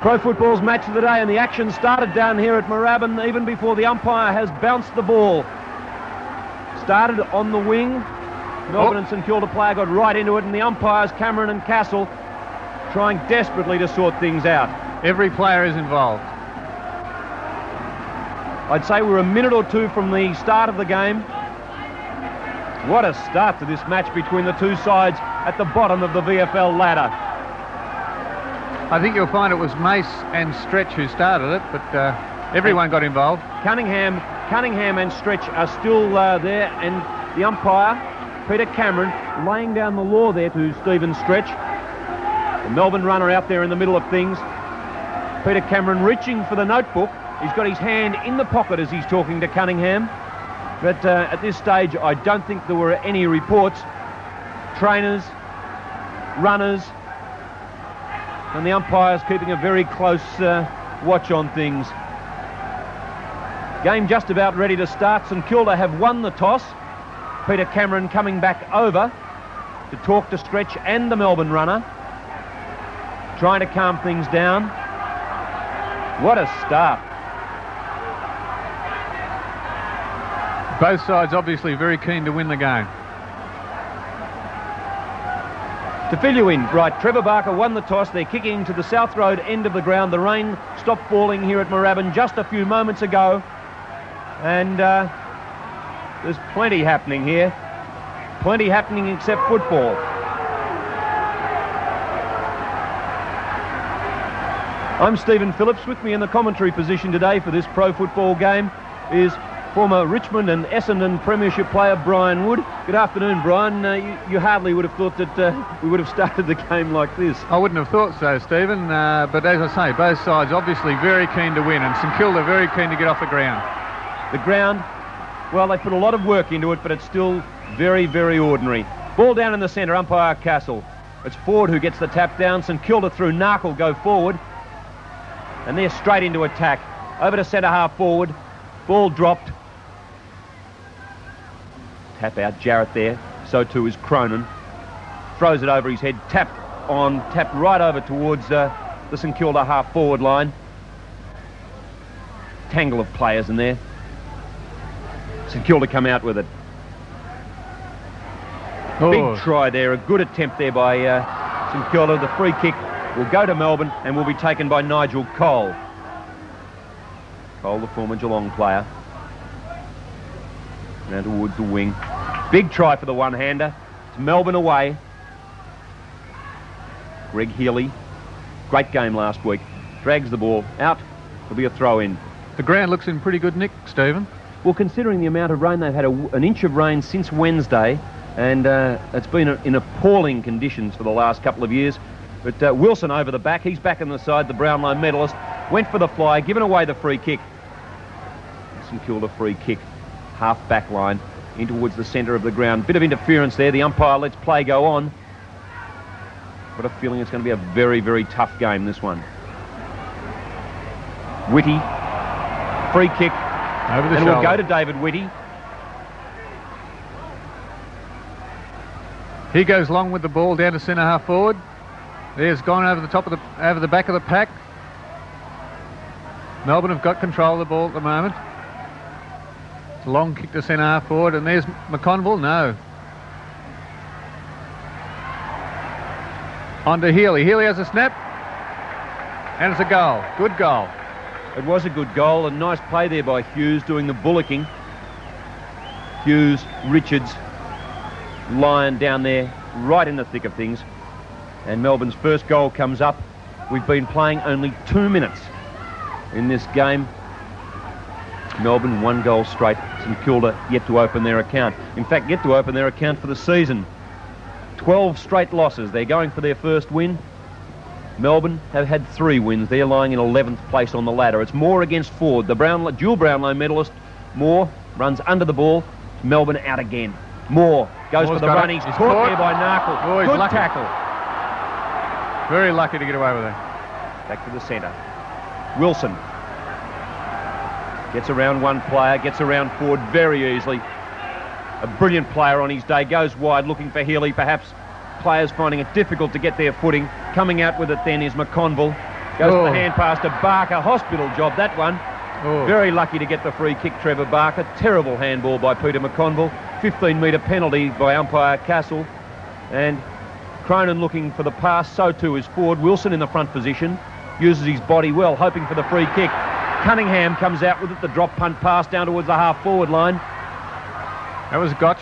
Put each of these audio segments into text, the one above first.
Pro Football's match of the day, and the action started down here at Moorabbin even before the umpire has bounced the ball. Started on the wing. Melbourne and St Kilda player got right into it, and the umpires, Cameron and Castle, trying desperately to sort things out. Every player is involved. I'd say we're a minute or two from the start of the game. What a start to this match between the two sides at the bottom of the VFL ladder. I think you'll find it was Mace and Stretch who started it, but everyone got involved. Cunningham and Stretch are still there, and the umpire, Peter Cameron, laying down the law there to Stephen Stretch. The Melbourne runner out there in the middle of things. Peter Cameron reaching for the notebook. He's got his hand in the pocket as he's talking to Cunningham. But at this stage, I don't think there were any reports. Trainers, runners, and the umpires keeping a very close watch on things. Game just about ready to start. St Kilda have won the toss. Peter Cameron coming back over to talk to Stretch and the Melbourne runner, trying to calm things down. What a start. Both sides obviously very keen to win the game. To fill you in, right, Trevor Barker won the toss. They're kicking to the South Road end of the ground. The rain stopped falling here at Moorabbin just a few moments ago. And there's plenty happening here. Plenty happening except football. I'm Stephen Phillips. With me in the commentary position today for this pro football game is former Richmond and Essendon Premiership player Brian Wood. Good afternoon, Brian. You hardly would have thought that we would have started the game like this. I wouldn't have thought so, Stephen, but as I say, both sides obviously very keen to win, and St Kilda very keen to get off the ground. The ground, well, they put a lot of work into it, but it's still very, very ordinary. Ball down in the centre, umpire Castle. It's Ford who gets the tap down. St Kilda through Narkle go forward, and they're straight into attack. Over to centre half forward. Ball dropped. Tap out, Jarrett there. So too is Cronin. Throws it over his head, tapped right over towards the St Kilda half forward line. Tangle of players in there. St Kilda come out with it. Big try there, a good attempt there by St Kilda. The free kick will go to Melbourne and will be taken by Nigel Cole. Cole, the former Geelong player. Now towards the wing. Big try for the one-hander. It's Melbourne away. Greg Healy, great game last week. Drags the ball out. It'll be a throw-in. The ground looks in pretty good nick, Stephen. Well, considering the amount of rain, they've had an inch of rain since Wednesday, and it's been in appalling conditions for the last couple of years. But Wilson over the back. He's back on the side, the Brownlow medalist. Went for the fly, given away the free kick. St Kilda free kick. Half back line in towards the centre of the ground. Bit of interference there. The umpire lets play go on. Got a feeling it's going to be a very, very tough game, this one. Whitty. Free kick. Over the and shoulder. We'll go to David Whitty. He goes long with the ball down to centre half forward. There's gone over the back of the pack. Melbourne have got control of the ball at the moment. It's a long kick to centre half forward, and there's McConville. No. On to Healy. Healy has a snap, and it's a goal. Good goal. It was a good goal, and nice play there by Hughes doing the bullocking. Hughes, Richards, Lyon down there, right in the thick of things. And Melbourne's first goal comes up. We've been playing only 2 minutes in this game. Melbourne 1 goal straight. St Kilda yet to open their account. In fact, yet to open their account for the season. 12 straight losses. They're going for their first win. Melbourne have had 3 wins. They're lying in 11th place on the ladder. It's Moore against Ford. The dual Brownlow medalist, Moore, runs under the ball. Melbourne out again. Moore goes for the run. He's caught there by Narkle. Oh, good lucky. tackle. Very lucky to get away with it. Back to the centre. Wilson gets around one player, gets around Ford very easily. A brilliant player on his day. Goes wide looking for Healy. Perhaps players finding it difficult to get their footing. Coming out with it then is McConville. Goes to the hand pass to Barker. Hospital job, that one. Oh. Very lucky to get the free kick, Trevor Barker. Terrible handball by Peter McConville. 15-metre penalty by umpire Castle. And Cronin looking for the pass. So too is Ford. Wilson in the front position. Uses his body well, hoping for the free kick. Cunningham comes out with it. The drop punt pass down towards the half-forward line. That was Gotch.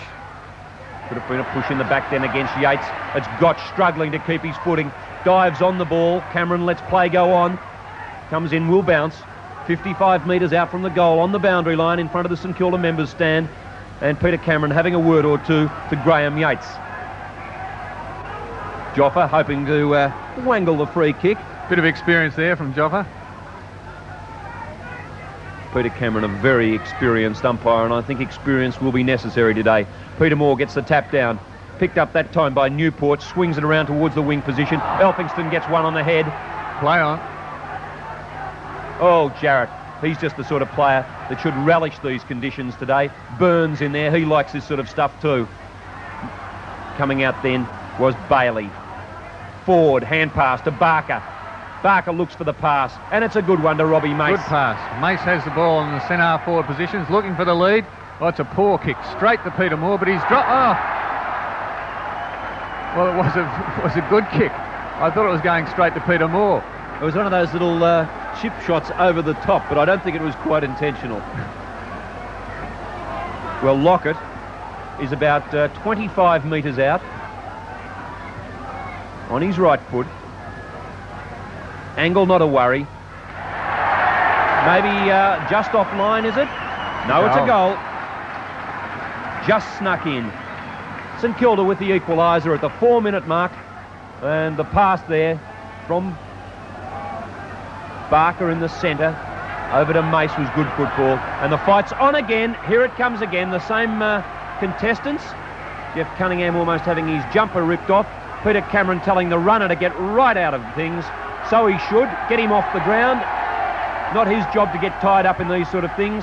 Could have been a push in the back then against Yates. It's Gotch struggling to keep his footing. Dives on the ball. Cameron lets play go on. Comes in, will bounce. 55 metres out from the goal on the boundary line in front of the St Kilda members stand. And Peter Cameron having a word or two to Graham Yates. Joffa hoping to wangle the free kick. Bit of experience there from Joffa. Peter Cameron, a very experienced umpire, and I think experience will be necessary today. Peter Moore gets the tap down. Picked up that time by Newport. Swings it around towards the wing position. Elphingston gets one on the head. Play on. Oh, Jarrett. He's just the sort of player that should relish these conditions today. Burns in there. He likes this sort of stuff too. Coming out then was Bailey. Ford, hand pass to Barker. Barker looks for the pass, and it's a good one to Robbie Mace. Good pass. Mace has the ball in the centre forward positions, looking for the lead. Oh, it's a poor kick, straight to Peter Moore, but he's dropped. Oh! Well, it was a good kick. I thought it was going straight to Peter Moore. It was one of those little chip shots over the top, but I don't think it was quite intentional. Well, Lockett is about 25 metres out on his right foot. Angle not a worry. Maybe just offline, is it? No, it's a goal. Just snuck in. St Kilda with the equaliser at the 4-minute mark. And the pass there from Barker in the centre over to Mace was good football. And the fight's on again. Here it comes again. The same contestants. Jeff Cunningham almost having his jumper ripped off. Peter Cameron telling the runner to get right out of things. So he should. Get him off the ground. Not his job to get tied up in these sort of things.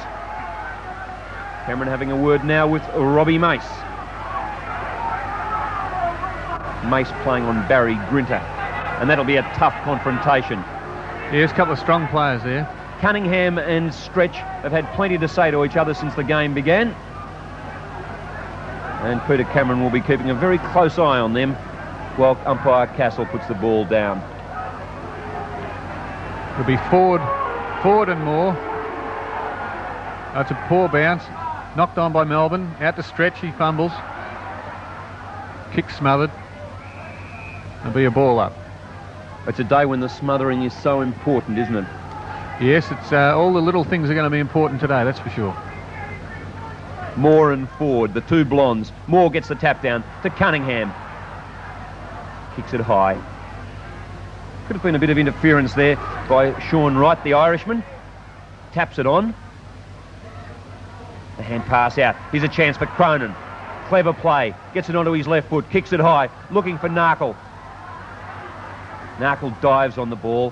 Cameron having a word now with Robbie Mace. Mace playing on Barry Grinter. And that'll be a tough confrontation. Yes, a couple of strong players there. Cunningham and Stretch have had plenty to say to each other since the game began. And Peter Cameron will be keeping a very close eye on them while umpire Castle puts the ball down. It'll be Ford and Moore. That's a poor bounce. Knocked on by Melbourne. Out to Stretch, he fumbles. Kick smothered. There'll be a ball up. It's a day when the smothering is so important, isn't it? Yes, it's all the little things are going to be important today, that's for sure. Moore and Ford, the two blondes. Moore gets the tap down to Cunningham. Kicks it high. Could have been a bit of interference there by Sean Wright, the Irishman. Taps it on. The hand pass out. Here's a chance for Cronin. Clever play. Gets it onto his left foot. Kicks it high. Looking for Narkle. Narkle dives on the ball.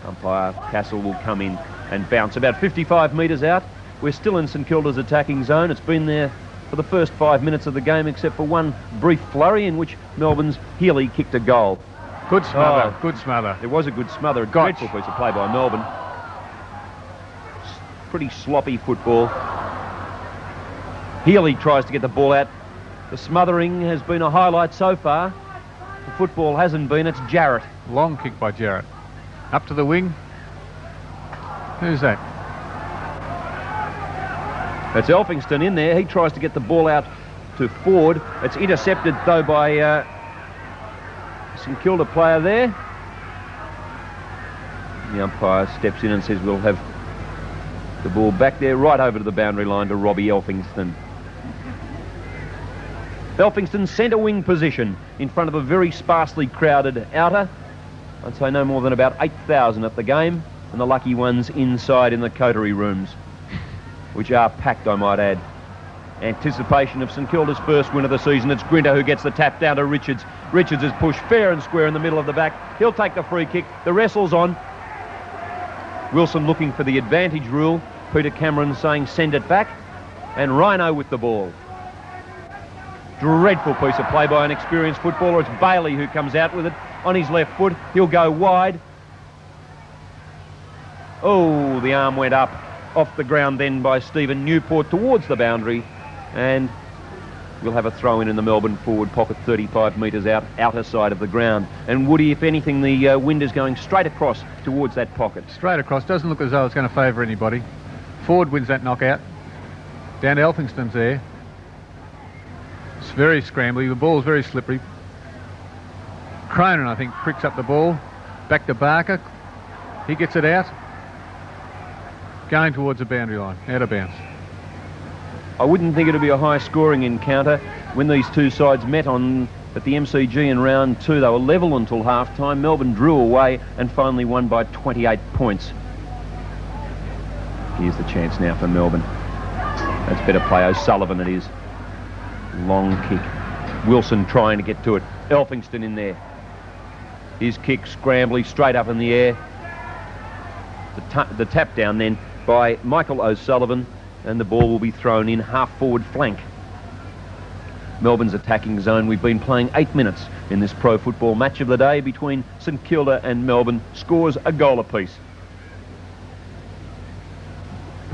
Umpire Castle will come in and bounce about 55 metres out. We're still in St Kilda's attacking zone. It's been there for the first 5 minutes of the game, except for one brief flurry in which Melbourne's Healy kicked a goal. Good smother, good smother. It was a good smother. A dreadful piece of play by Melbourne. Pretty sloppy football. Healy tries to get the ball out. The smothering has been a highlight so far. The football hasn't been. It's Jarrett. Long kick by Jarrett. Up to the wing. Who's that? It's Elphingston in there. He tries to get the ball out to Ford. It's intercepted though by St Kilda player there. The umpire steps in and says we'll have the ball back there right over to the boundary line to Robbie Elphingston. Elphingston centre wing position in front of a very sparsely crowded outer. I'd say no more than about 8,000 at the game, and the lucky ones inside in the coterie rooms, which are packed, I might add. Anticipation of St Kilda's first win of the season. It's Grinter who gets the tap down to Richards. Richards is pushed fair and square in the middle of the back. He'll take the free kick. The wrestle's on. Wilson looking for the advantage rule. Peter Cameron saying send it back. And Rhino with the ball. Dreadful piece of play by an experienced footballer. It's Bailey who comes out with it. on his left foot. He'll go wide. Oh, the arm went up off the ground then by Stephen Newport towards the boundary, and we'll have a throw in the Melbourne forward pocket, 35 metres out, outer side of the ground. And Woody, if anything, the wind is going straight across towards that pocket. Straight across. Doesn't look as though it's going to favour anybody. Ford wins that knockout. Down to Elphingston's there. It's very scrambly. The ball's very slippery. Cronin, I think, pricks up the ball. Back to Barker. He gets it out. Going towards the boundary line. Out of bounds. I wouldn't think it'd be a high-scoring encounter. When these two sides met at the MCG in round 2, they were level until half-time. Melbourne drew away and finally won by 28 points. Here's the chance now for Melbourne. That's better play. O'Sullivan it is. Long kick. Wilson trying to get to it. Elphingston in there. His kick scrambly straight up in the air. The tap down then by Michael O'Sullivan, and the ball will be thrown in half-forward flank. Melbourne's attacking zone. We've been playing 8 minutes in this pro football match of the day between St Kilda and Melbourne. Scores a goal apiece.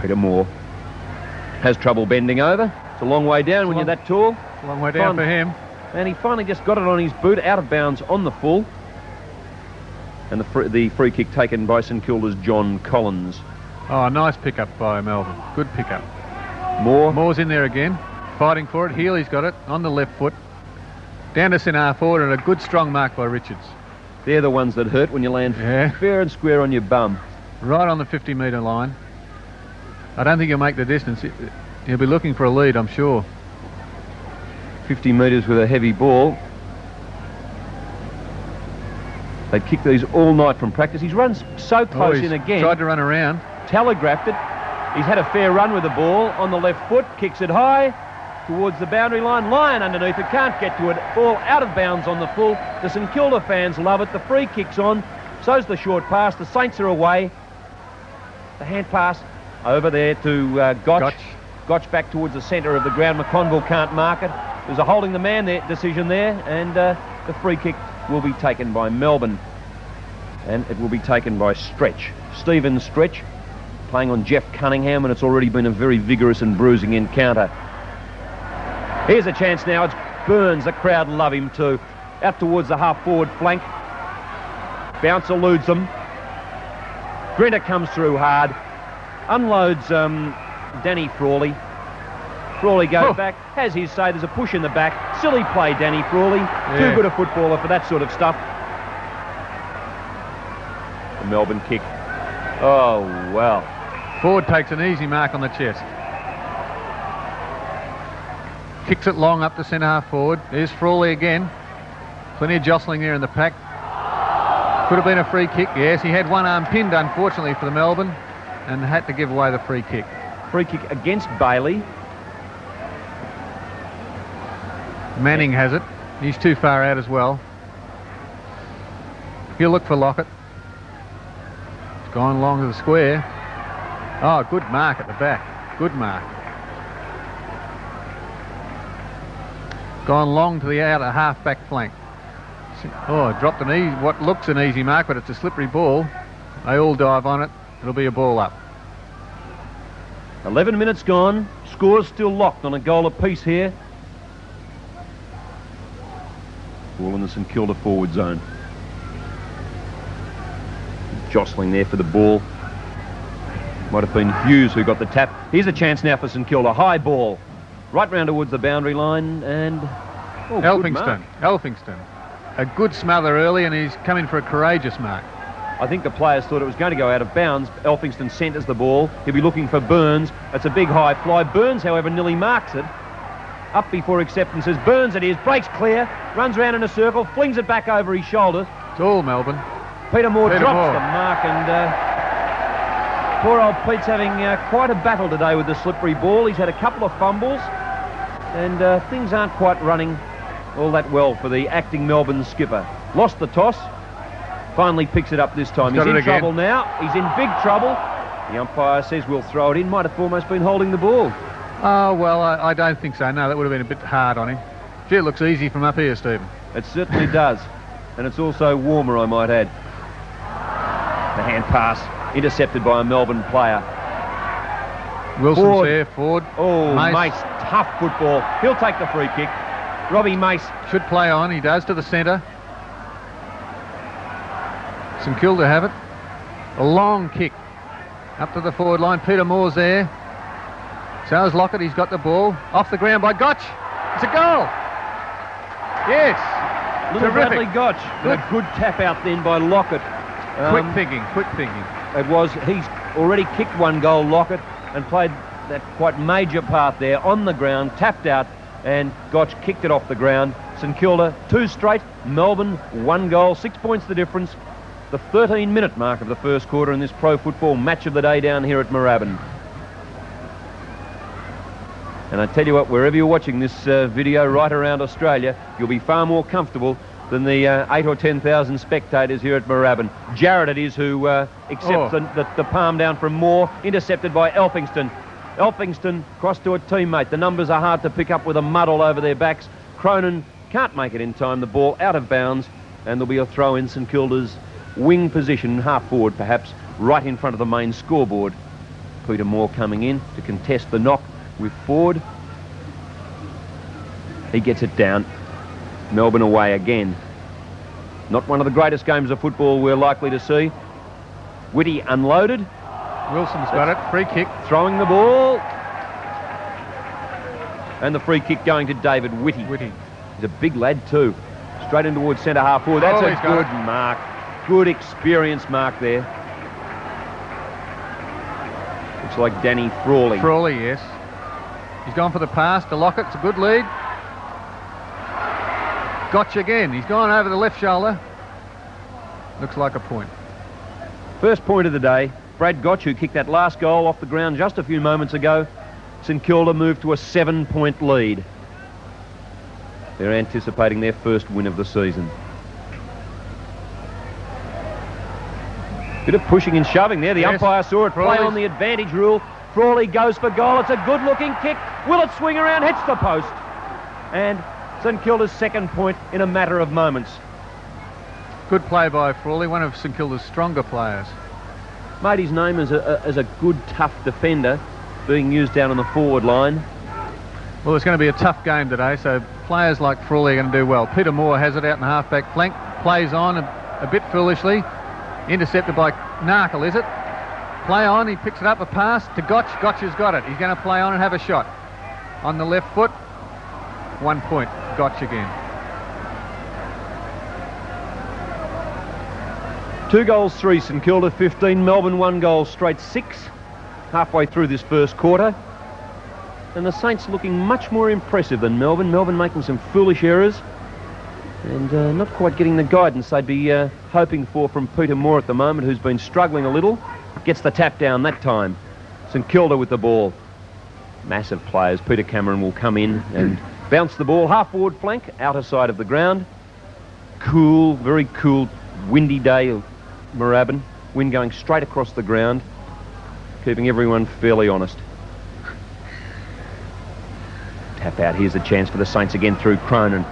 Peter Moore has trouble bending over. It's a long way down when you're that tall. It's a long way down for him. And he finally just got it on his boot, out of bounds on the full. And the free kick taken by St Kilda's John Collins. Oh, nice pickup by Melbourne. Good pickup. Moore's in there again, fighting for it. Healy's got it on the left foot. Down to centre forward, and a good strong mark by Richards. They're the ones that hurt when you land fair and square on your bum. Right on the 50-metre line. I don't think he'll make the distance. He'll be looking for a lead, I'm sure. 50 metres with a heavy ball. They kick these all night from practice. He's run so close in again. Tried to run around. Telegraphed it. He's had a fair run with the ball on the left foot. Kicks it high towards the boundary line. Lyon underneath it. Can't get to it. Ball out of bounds on the full. The St Kilda fans love it. The free kick's on. So's the short pass. The Saints are away. The hand pass over there to Gotch. Gotch back towards the centre of the ground. McConville can't mark it. There's a holding the man decision there, and the free kick will be taken by Melbourne, and it will be taken by Stretch. Stephen Stretch playing on Jeff Cunningham, and it's already been a very vigorous and bruising encounter. Here's a chance now. It's Burns. The crowd love him too. Out towards the half-forward flank. Bounce eludes them. Grinter comes through hard. Unloads Danny Frawley. Frawley goes back, has his say. There's a push in the back. Silly play, Danny Frawley. Too good a footballer for that sort of stuff. The Melbourne kick. Oh, well. Ford takes an easy mark on the chest. Kicks it long up to centre half forward. There's Frawley again. Plenty of jostling there in the pack. Could have been a free kick. Yes, he had one arm pinned, unfortunately, for the Melbourne, and had to give away the free kick. Free kick against Bailey. Manning has it. He's too far out as well. He'll look for Lockett. It's gone long to the square. Oh, good mark at the back. Good mark. Gone long to the outer half-back flank. Oh, dropped what looks an easy mark, but it's a slippery ball. They all dive on it. It'll be a ball up. 11 minutes gone. Score's still locked on a goal apiece here. Ball in the St Kilda forward zone. Jostling there for the ball. Might have been Hughes who got the tap. Here's a chance now for St Kilda. High ball. Right round towards the boundary line, and... Oh, Elphingston. A good smother early, and he's coming for a courageous mark. I think the players thought it was going to go out of bounds. Elphingston centres the ball. He'll be looking for Burns. It's a big high fly. Burns, however, nearly marks it. Up before acceptance is Burns. It is. Breaks clear. Runs around in a circle. Flings it back over his shoulder. It's all Melbourne. Peter Moore drops the mark, and poor old Pete's having quite a battle today with the slippery ball. He's had a couple of fumbles, and things aren't quite running all that well for the acting Melbourne skipper. Lost the toss. Finally picks it up this time. He's in trouble now. He's in big trouble. The umpire says we'll throw it in. Might have almost been holding the ball. Oh, well, I don't think so. No, that would have been a bit hard on him. Gee, it looks easy from up here, Stephen. It certainly does. and it's also warmer, I might add. The hand pass intercepted by a Melbourne player. Wilson's Ford. there, Ford. Oh, Mace, tough football. He'll take the free kick. Robbie Mace. Should play on, he does, to the centre. St Kilda have it. A long kick up to the forward line. Peter Moore's there. So is Lockett, he's got the ball. Off the ground by Gotch. It's a goal. Yes. Little Terrific. Bradley Gotch. And a good tap out then by Lockett. Quick thinking. It was, he's already kicked one goal, Lockett, and played that quite major part there on the ground, tapped out, and Gotch kicked it off the ground. St Kilda 2 straight, Melbourne 1 goal, 6 points the difference. The 13-minute mark of the first quarter in this pro football match of the day down here at Moorabbin. And I tell you what, wherever you're watching this video right around Australia, you'll be far more comfortable than the 8 or 10,000 spectators here at Moorabbin. Jarrett it is who accepts the palm down from Moore, intercepted by Elphingston. Elphingston crossed to a teammate. The numbers are hard to pick up with a mud all over their backs. Cronin can't make it in time. The ball out of bounds, and there'll be a throw in St Kilda's wing position, half forward perhaps, right in front of the main scoreboard. Peter Moore coming in to contest the knock with Ford. He gets it down. Melbourne away again. Not one of the greatest games of football we're likely to see. Whitty unloaded. Wilson's got it. Free kick. Throwing the ball. And the free kick going to David Whitty. He's a big lad too. Straight in towards centre half forward. That's a good mark. Good experienced mark there. Looks like Danny Frawley. Frawley, yes. He's gone for the pass to Lockett. It's a good lead. Gotch again. He's gone over the left shoulder. Looks like a point. First point of the day. Brad Gotch, who kicked that last goal off the ground just a few moments ago. St Kilda moved to a 7-point lead. They're anticipating their first win of the season. Bit of pushing and shoving there. The umpire saw it play on the advantage rule. Frawley goes for goal. It's a good-looking kick. Will it swing around? Hits the post. And St Kilda's second point in a matter of moments. Good play by Frawley, one of St Kilda's stronger players. Made his name as a good, tough defender, being used down on the forward line. Well, it's going to be a tough game today, so players like Frawley are going to do well. Peter Moore has it out in the half-back flank, plays on a bit foolishly. Intercepted by Narkle, is it? Play on, he picks it up, a pass to Gotch. Gotch has got it. He's going to play on and have a shot. On the left foot, 1 point. Gotch again. 2 goals, 3 St Kilda, 15. Melbourne 1 goal, straight 6. Halfway through this first quarter. And the Saints looking much more impressive than Melbourne. Melbourne making some foolish errors. And not quite getting the guidance they'd be hoping for from Peter Moore at the moment, who's been struggling a little. Gets the tap down that time. St Kilda with the ball. Massive players. Peter Cameron will come in and bounce the ball. Half-forward flank, outer side of the ground. Cool, very cool, windy day of Moorabbin. Wind going straight across the ground, keeping everyone fairly honest. Tap out. Here's a chance for the Saints again through Cronin.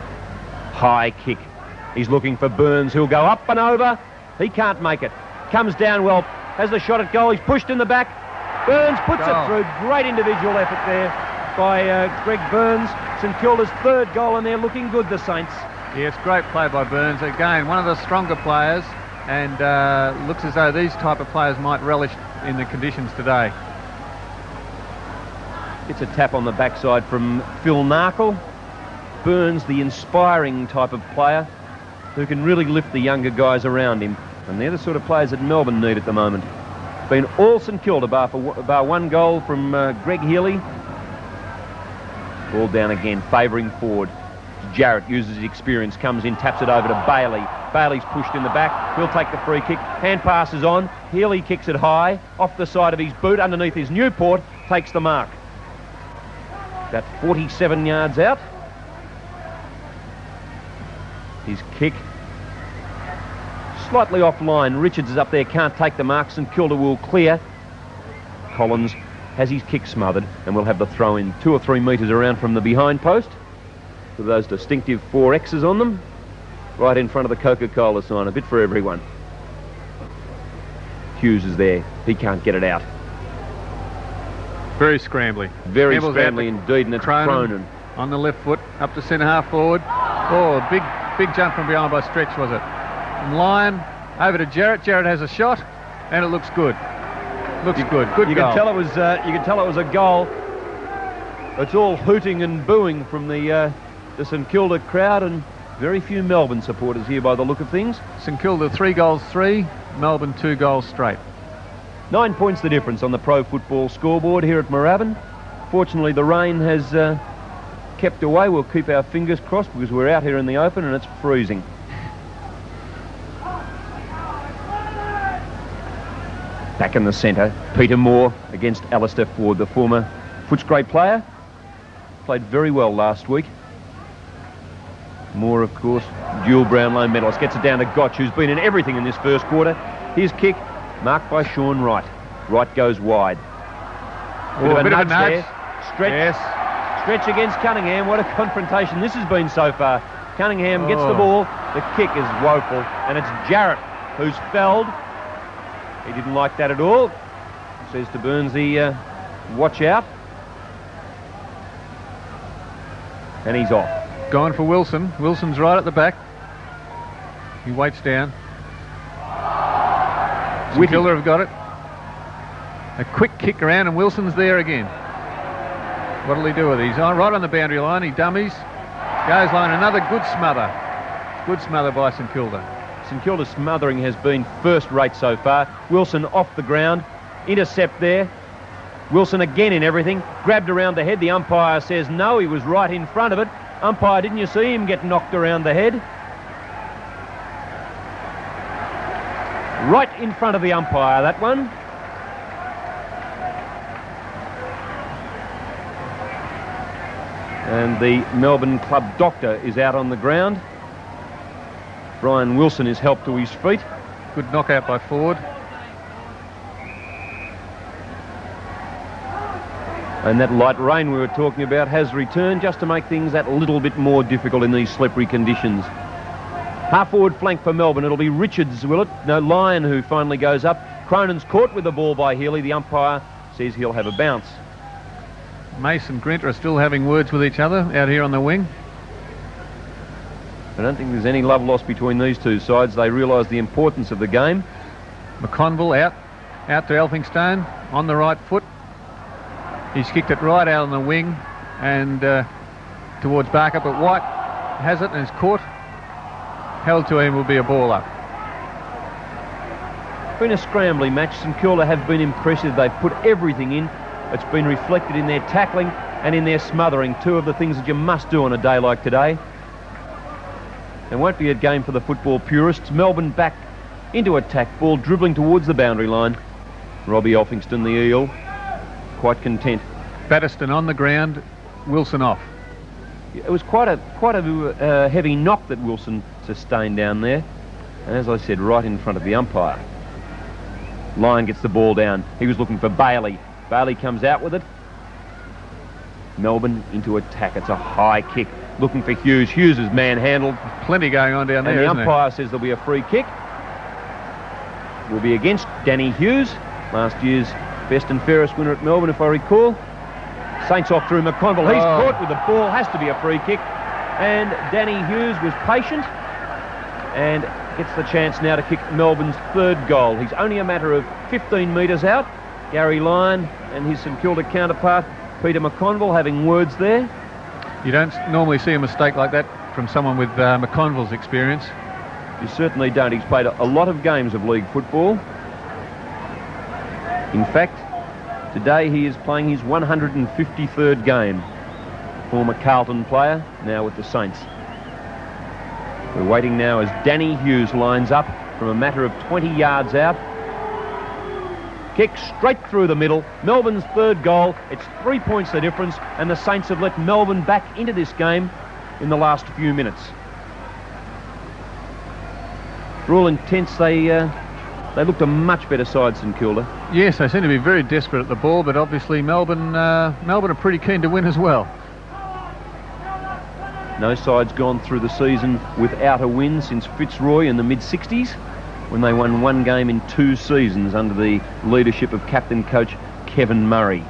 High kick. He's looking for Burns, who'll go up and over. He can't make it. Comes down well. Has the shot at goal. He's pushed in the back. Burns puts it through. Great individual effort there by Greg Burns. St Kilda's third goal, and they're looking good, the Saints. Yes, great play by Burns. Again, one of the stronger players, and looks as though these type of players might relish in the conditions today. It's a tap on the backside from Phil Narkle. Burns, the inspiring type of player who can really lift the younger guys around him. And they're the sort of players that Melbourne need at the moment. Been all St Kilda bar 1 goal from Greg Healy. Ball down again, favouring forward. Jarrett uses his experience, comes in, taps it over to Bailey. Bailey's pushed in the back. He'll take the free kick. Hand passes on. Healy kicks it high, off the side of his boot, underneath his Newport, takes the mark. About 47 yards out. His kick slightly offline. Richards is up there, can't take the mark. St Kilda will clear. Collins has his kick smothered, and we'll have the throw in 2 or 3 metres around from the behind post with those distinctive 4 X's on them. right in front of the Coca-Cola sign, a bit for everyone. Hughes is there. He can't get it out. Very scrambly. Very scrambly indeed, and it's Cronin. On the left foot, up to centre half forward. Oh, big jump from behind by Stretch, was it? And Lyon over to Jarrett. Jarrett has a shot, and it looks good. Good goal. You can tell it was a goal. It's all hooting and booing from the St Kilda crowd, and very few Melbourne supporters here by the look of things. St Kilda 3 goals 3, Melbourne 2 goals straight. 9 points the difference on the pro football scoreboard here at Moorabbin. Fortunately, the rain has kept away. We'll keep our fingers crossed because we're out here in the open and it's freezing. Back in the centre, Peter Moore against Alistair Ford, the former Footscray player. Played very well last week. Moore, of course, dual Brownlow medalist. Gets it down to Gotch, who's been in everything in this first quarter. His kick, marked by Sean Wright. Wright goes wide. Bit of a nudge there. Stretch. Yes. Stretch against Cunningham. What a confrontation this has been so far. Cunningham gets the ball. The kick is woeful. And it's Jarrett who's felled. He didn't like that at all. Says to Burnsy, watch out. And he's off. Going for Wilson. Wilson's right at the back. He waits down. Kilda have got it. A quick kick around and Wilson's there again. What'll he do with it? He's right on the boundary line. He dummies. Goes line. Another good smother. Good smother by St Kilda. St Kilda's smothering has been first rate so far. Wilson off the ground. Intercept there. Wilson again in everything. Grabbed around the head. The umpire says no. He was right in front of it. Umpire, didn't you see him get knocked around the head? Right in front of the umpire, that one. And the Melbourne club doctor is out on the ground. Brian Wilson is helped to his feet. Good knockout by Ford. And that light rain we were talking about has returned just to make things that little bit more difficult in these slippery conditions. Half forward flank for Melbourne. It'll be Richards, will it? No, Lyon who finally goes up. Cronin's caught with the ball by Healy. The umpire says he'll have a bounce. Mason and Grinter are still having words with each other out here on the wing. I don't think there's any love lost between these two sides. They realise the importance of the game. McConville out to Elphinstone on the right foot. He's kicked it right out on the wing and towards Barker, but White has it and is caught. Held to him will be a ball up. Been a scrambly match. St Kilda have been impressive. They've put everything in. It's been reflected in their tackling and in their smothering, two of the things that you must do on a day like today. It won't be a game for the football purists. Melbourne back into attack, ball dribbling towards the boundary line. Robbie Elphingston, the eel, quite content. Batterston on the ground, Wilson off. It was quite a heavy knock that Wilson sustained down there, and as I said, right in front of the umpire. Lyon gets the ball down. He was looking for Bailey. Bailey comes out with it. Melbourne into attack. It's a high kick. Looking for Hughes. Hughes is manhandled. Plenty going on down there, and the umpire says there'll be a free kick. Will be against Danny Hughes, last year's best and fairest winner at Melbourne, if I recall. Saints off through McConville. He's caught with the ball. Has to be a free kick. And Danny Hughes was patient and gets the chance now to kick Melbourne's third goal. He's only a matter of 15 metres out. Gary Lyon and his St Kilda counterpart, Peter McConville, having words there. You don't normally see a mistake like that from someone with McConville's experience. You certainly don't. He's played a lot of games of league football. In fact, today he is playing his 153rd game. Former Carlton player, now with the Saints. We're waiting now as Danny Hughes lines up from a matter of 20 yards out. Kick straight through the middle. Melbourne's third goal. It's 3 points the difference, and the Saints have let Melbourne back into this game in the last few minutes. For all intents, they looked a much better side, St Kilda. Yes, they seem to be very desperate at the ball, but obviously Melbourne are pretty keen to win as well. No side's gone through the season without a win since Fitzroy in the mid-60s, when they won one game in 2 seasons under the leadership of captain coach Kevin Murray.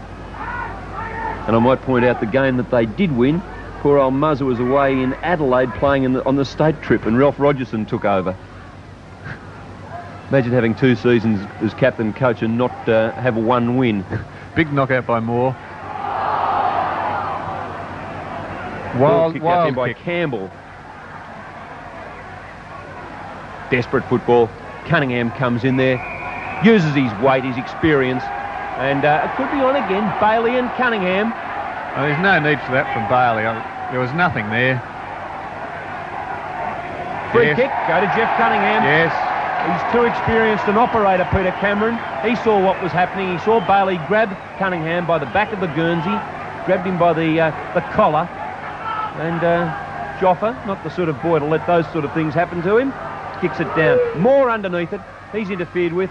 And I might point out the game that they did win, poor old Muzzer was away in Adelaide playing on the state trip, and Ralph Rogerson took over. Imagine having 2 seasons as captain coach and not have 1 win. Big knockout by Moore. Wild kick out there by Campbell. Desperate football. Cunningham comes in there, uses his weight, his experience, and it could be on again. Bailey and Cunningham. Oh, there's no need for that from Bailey. There was nothing there. Free kick, go to Jeff Cunningham. Yes. He's too experienced an operator, Peter Cameron. He saw what was happening. He saw Bailey grab Cunningham by the back of the Guernsey, grabbed him by the collar, and Joffa, not the sort of boy to let those sort of things happen to him, kicks it down. More underneath it. He's interfered with.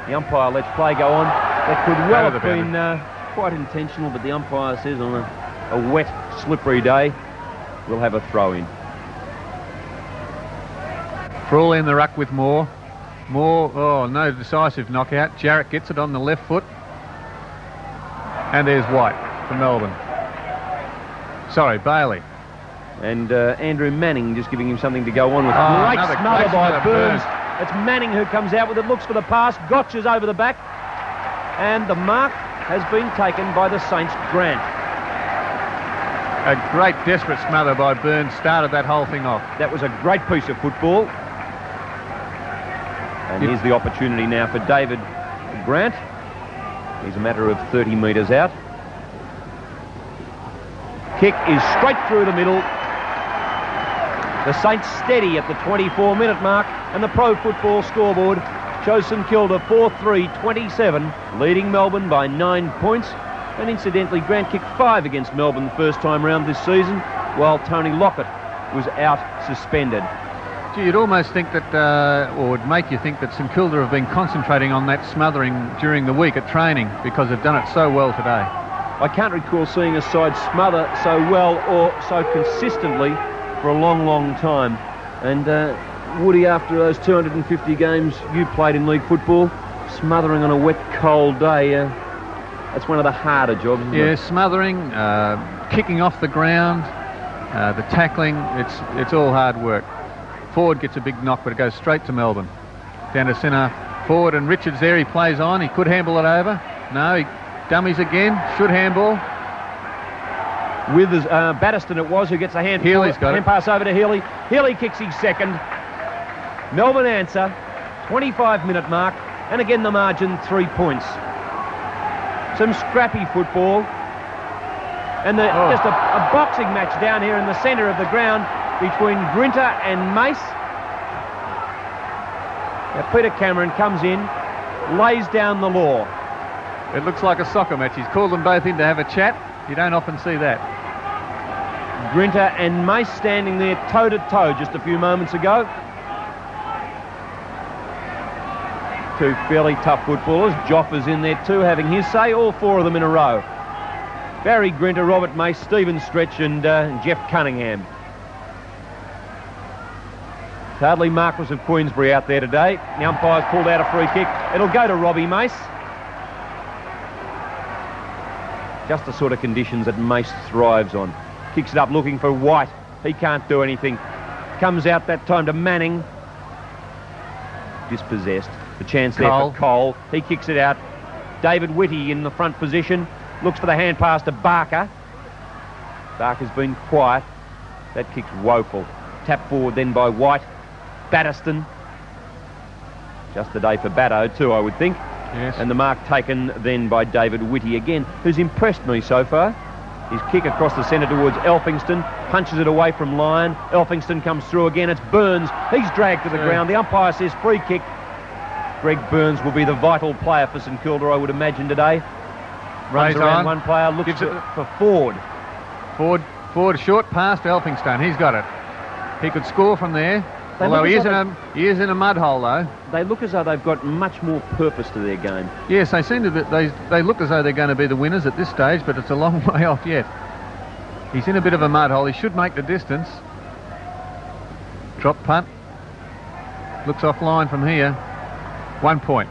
The umpire lets play go on. That could well have been quite intentional, but the umpire says on a wet, slippery day, we'll have a throw-in. Crawl in the ruck with Moore. Moore, oh, no decisive knockout. Jarrett gets it on the left foot. And there's White for Melbourne. Sorry, Bailey. And Andrew Manning just giving him something to go on with. Oh, great smother by Burns. It's Manning who comes out with it, looks for the pass, gotchas over the back, and the mark has been taken by the Saints' Grant. A great desperate smother by Burns started that whole thing off. That was a great piece of football. And here's the opportunity now for David Grant. He's a matter of 30 metres out. Kick is straight through the middle. The Saints steady at the 24-minute mark, and the Pro Football scoreboard shows St Kilda 4-3-27, leading Melbourne by 9 points. And incidentally, Grant kicked 5 against Melbourne the first time round this season, while Tony Lockett was out suspended. Gee, you'd almost think that, or would make you think that St Kilda have been concentrating on that smothering during the week at training, because they've done it so well today. I can't recall seeing a side smother so well or so consistently for a long, long time. And Woody, after those 250 games you played in league football, smothering on a wet, cold day, that's one of the harder jobs, isn't it? Yeah, smothering, kicking off the ground, the tackling, it's all hard work. Forward gets a big knock, but it goes straight to Melbourne. Down to centre forward, and Richards there, he plays on. He could handball it over. No, he dummies again, should handball. With Batterston it was, who gets a hand pass over to Healy. Healy kicks his second. Melbourne answer, 25-minute mark, and again the margin 3 points. Some scrappy football, and just a boxing match down here in the centre of the ground between Grinter and Mace. Now Peter Cameron comes in, lays down the law. It looks like a soccer match. He's called them both in to have a chat. You don't often see that. Grinter and Mace standing there toe-to-toe just a few moments ago. 2 fairly tough footballers. Joffa's in there too, having his say, all 4 of them in a row. Barry Grinter, Robert Mace, Stephen Stretch and Jeff Cunningham. It's hardly Marquis of Queensbury out there today. The umpire's pulled out a free kick. It'll go to Robbie Mace. Just the sort of conditions that Mace thrives on. Kicks it up looking for White. He can't do anything. Comes out that time to Manning. Dispossessed. The chance there for Cole. He kicks it out. David Whitty in the front position. Looks for the hand pass to Barker. Barker's been quiet. That kick's woeful. Tap forward then by White. Batterston. Just the day for Batto too, I would think. Yes. And the mark taken then by David Whitty again, who's impressed me so far. His kick across the centre towards Elphingston, punches it away from Lyon. Elphingston comes through again. It's Burns. He's dragged to the ground. The umpire says free kick. Greg Burns will be the vital player for St Kilda, I would imagine, today. Runs around one player, looks for Ford. Ford, short pass to Elphingston. He's got it. He could score from there. Although he is in a mud hole, though. They look as though they've got much more purpose to their game. Yes, they seem to be, they look as though they're going to be the winners at this stage, but it's a long way off yet. He's in a bit of a mud hole. He should make the distance. Drop punt. Looks offline from here. 1 point.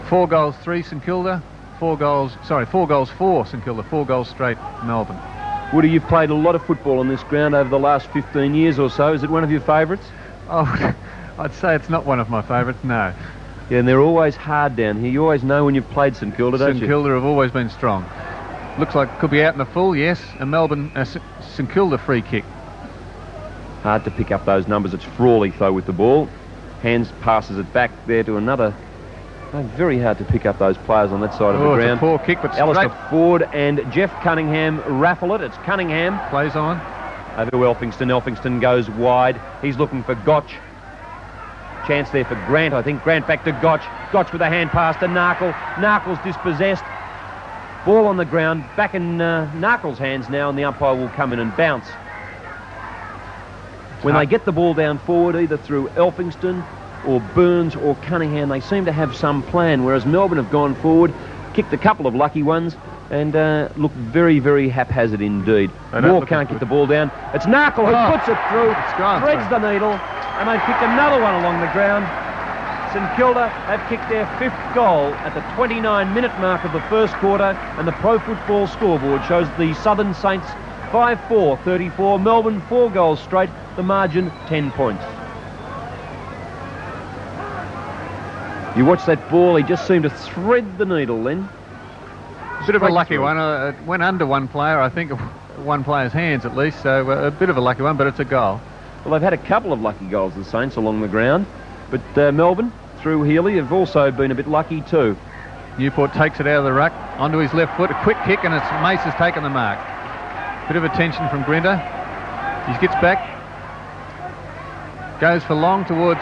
4 goals, 3 St Kilda. 4 goals for St Kilda. 4 goals straight Melbourne. Woody, you've played a lot of football on this ground over the last 15 years or so. Is it one of your favourites? Oh, I'd say it's not one of my favourites, no. Yeah, and they're always hard down here. You always know when you've played St Kilda, don't you? St Kilda have always been strong. Looks like it could be out in the full, yes. And Melbourne, St Kilda free kick. Hard to pick up those numbers. It's Frawley, though, with the ball. Hands passes it back there to another. Oh, very hard to pick up those players on that side of the ground. It's a poor kick, but Alistair Ford and Jeff Cunningham raffle it. It's Cunningham. Plays on. Over to Elphingston. Elphingston goes wide. He's looking for Gotch. Chance there for Grant, I think. Grant back to Gotch. Gotch with a hand pass to Narkle. Narkle's dispossessed. Ball on the ground. Back in Narkle's hands now, and the umpire will come in and bounce. When they get the ball down forward, either through Elphingston or Burns or Cunningham, they seem to have some plan, whereas Melbourne have gone forward, kicked a couple of lucky ones, and look very, very haphazard indeed. Moore can't get the ball down. It's Narkle who puts it through, threads the needle, and they've kicked another one along the ground. St Kilda have kicked their 5th goal at the 29-minute mark of the first quarter, and the Pro Football scoreboard shows the Southern Saints 5-4-34, Melbourne 4 goals straight, the margin 10 points. You watch that ball, he just seemed to thread the needle then. Bit of a lucky one. It went under one player, I think, one player's hands at least, so a bit of a lucky one, but it's a goal. Well, they've had a couple of lucky goals, the Saints, along the ground, but Melbourne, through Healy, have also been a bit lucky too. Newport takes it out of the ruck, onto his left foot, a quick kick, and Mace has taken the mark. Bit of attention from Grinter. He gets back, goes for long towards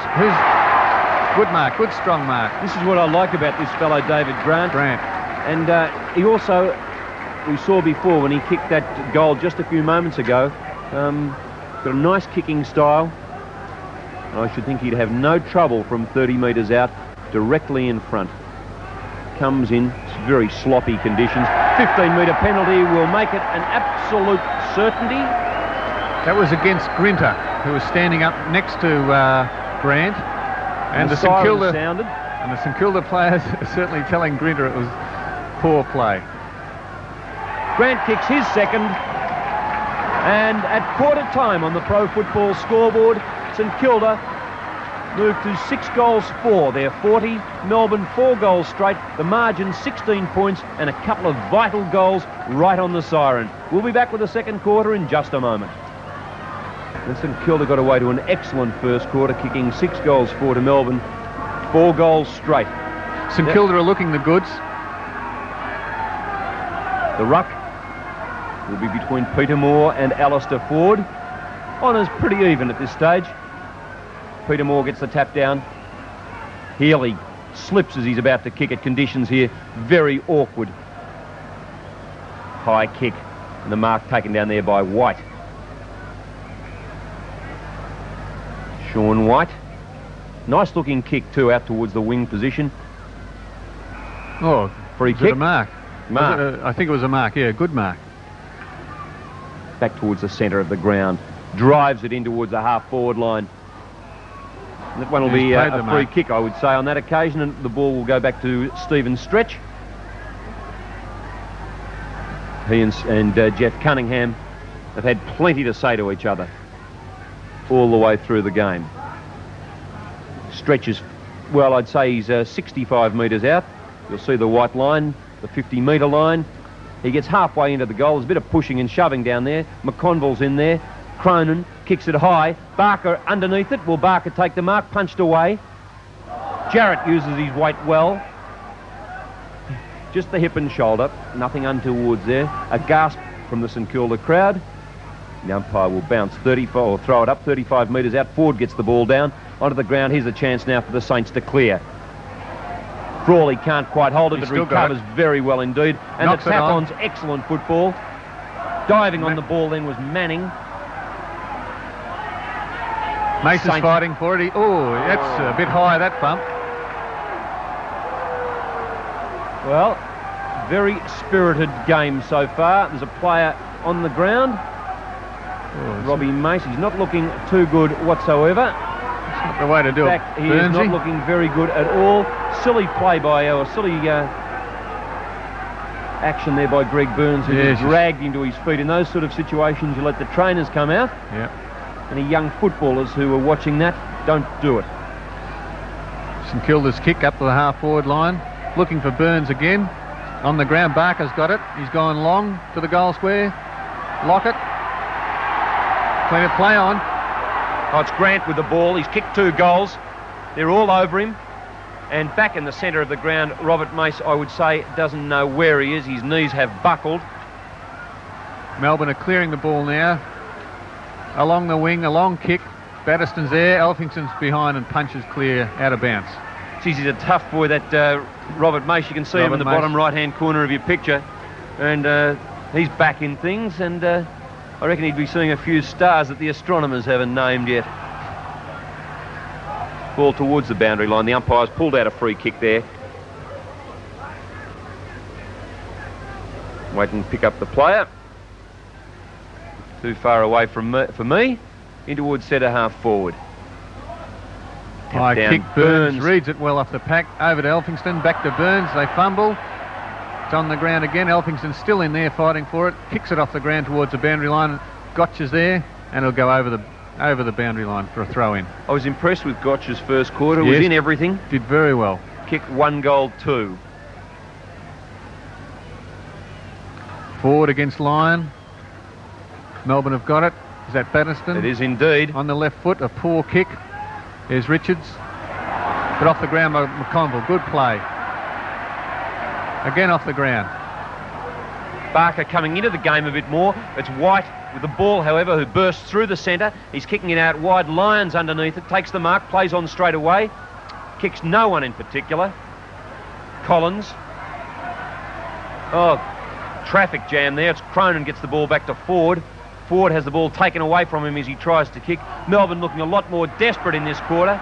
good mark, good strong mark. This is what I like about this fellow, David Grant. And he also, we saw before when he kicked that goal just a few moments ago, got a nice kicking style. I should think he'd have no trouble from 30 metres out, directly in front. Comes in very sloppy conditions. 15-metre penalty will make it an absolute certainty. That was against Grinter, who was standing up next to Grant. And the St Kilda sounded. And the St Kilda players are certainly telling Grinter it was poor play. Grant kicks his second. And at quarter time on the Pro Football scoreboard, St Kilda moved to 6 goals for their 40. Melbourne 4 goals straight. The margin 16 points and a couple of vital goals right on the siren. We'll be back with the second quarter in just a moment. And St Kilda got away to an excellent first quarter, kicking 6 goals for to Melbourne. 4 goals straight. St Kilda are looking the goods. The ruck will be between Peter Moore and Alistair Ford. Honours pretty even at this stage. Peter Moore gets the tap down. Healy slips as he's about to kick it. Conditions here very awkward. High kick, and the mark taken down there by White. Sean White. Nice looking kick too, out towards the wing position. Oh, free kick. It a mark? I think it was a mark, yeah, good mark. Back towards the centre of the ground. Drives it in towards the half-forward line. And that one will be a free kick, I would say, on that occasion, and the ball will go back to Stephen Stretch. He and Jeff Cunningham have had plenty to say to each other all the way through the game. Stretch is, well, I'd say he's 65 metres out. You'll see the white line, the 50-metre line. He gets halfway into the goal. There's a bit of pushing and shoving down there. McConville's in there. Cronin kicks it high. Barker underneath it. Will Barker take the mark? Punched away. Jarrett uses his weight well. Just the hip and shoulder. Nothing untowards there. A gasp from the St Kilda crowd. The umpire will bounce 35, or throw it up 35 metres out. Ford gets the ball down onto the ground. Here's a chance now for the Saints to clear. Frawley can't quite hold it, but recovers very well indeed. And the tap-on's excellent football. Diving on the ball then was Manning. Mason's fighting for it. Oh, that's a bit high, that bump. Well, Very spirited game so far. There's a player on the ground. Robbie Mace, he's not looking too good whatsoever. It's not the way to do it. In fact, he is not looking very good at all. Silly play by, or silly action there by Greg Burns, who just dragged him to his feet. In those sort of situations, you let the trainers come out. Yeah. Any young footballers who are watching that, don't do it. St Kilda's kick up to the half-forward line. Looking for Burns again. On the ground, Barker's got it. He's gone long to the goal square. Lockett. Clean it, play on. Oh, it's Grant with the ball. He's kicked 2 goals. They're all over him. And back in the centre of the ground, Robert Mace, I would say, doesn't know where he is. His knees have buckled. Melbourne are clearing the ball now. Along the wing, a long kick. Batterston's there. Elphingston's behind and punches clear out of bounds. Geez, he's a tough boy, that Robert Mace. You can see him in the bottom right-hand corner of your picture. And he's back in things, and I reckon he'd be seeing a few stars that the astronomers haven't named yet. Ball towards the boundary line. The umpire's pulled out a free kick there. Wait and pick up the player. Too far away from for me. In towards centre half forward. High kick, Burns reads it well off the pack. Over to Elphingston, back to Burns. They fumble. It's on the ground again. Elphingston's still in there fighting for it. Kicks it off the ground towards the boundary line. Gotch's there, and it'll go over the boundary line for a throw in. I was impressed with Gotch's first quarter. Yes, was in everything. Did very well. Kicked 1 goal, 2. Forward against Lyon. Melbourne have got it. Is that Batterston? It is indeed. On the left foot, a poor kick. There's Richards. But off the ground by McConville. Good play. Again off the ground. Barker coming into the game a bit more. It's White with the ball, however, who bursts through the centre. He's kicking it out wide. Lyons underneath it. Takes the mark. Plays on straight away. Kicks no one in particular. Collins. Oh, traffic jam there. It's Cronin gets the ball back to Ford. Ford has the ball taken away from him as he tries to kick. Melbourne looking a lot more desperate in this quarter.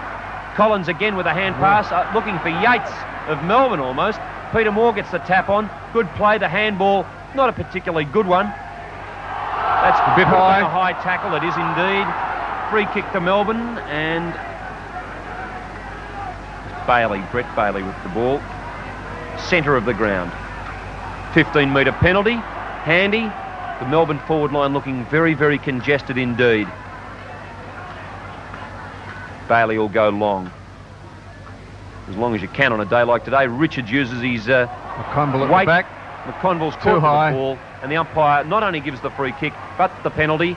Collins again with a hand pass, looking for Yates of Melbourne almost. Peter Moore gets the tap on. Good play, the handball, not a particularly good one. That's a bit high. A high tackle, it is indeed. Free kick to Melbourne, and Brett Bailey with the ball. Centre of the ground. 15-metre penalty, handy. The Melbourne forward line looking very, very congested indeed. Bailey will go long. As long as you can on a day like today. Richards uses his McConville weight. At the back. McConville's caught the ball, and the umpire not only gives the free kick, but the penalty.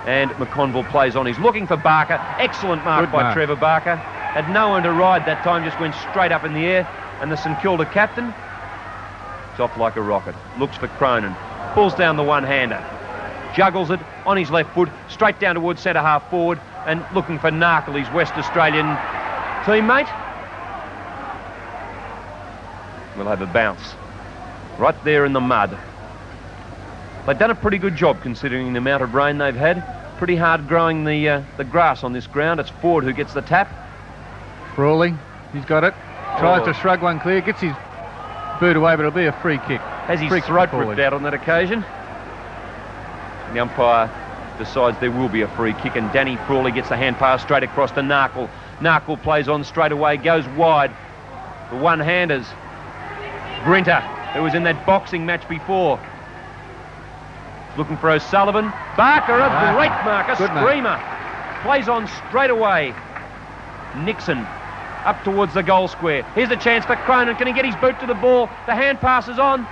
And McConville plays on. He's looking for Barker. Excellent mark by Trevor Barker. Had no one to ride that time, just went straight up in the air. And the St Kilda captain is off like a rocket. Looks for Cronin. Pulls down the one-hander. Juggles it on his left foot, straight down towards centre half forward, and looking for Narkle, his West Australian teammate. We'll have a bounce. Right there in the mud. They've done a pretty good job considering the amount of rain they've had. Pretty hard growing the grass on this ground. It's Ford who gets the tap. Frawley, he's got it. Tries to shrug one clear, gets his boot away, but it'll be a free kick. Has his throat ripped out on that occasion. The umpire decides there will be a free kick, and Danny Frawley gets the hand pass straight across to Narkle. Narkle plays on straight away, goes wide. The one-handers. Grinter, who was in that boxing match before. Looking for O'Sullivan. Barker, a great mark, a screamer. Plays on straight away. Nixon up towards the goal square. Here's a chance for Cronin. Can he get his boot to the ball? The hand pass is on.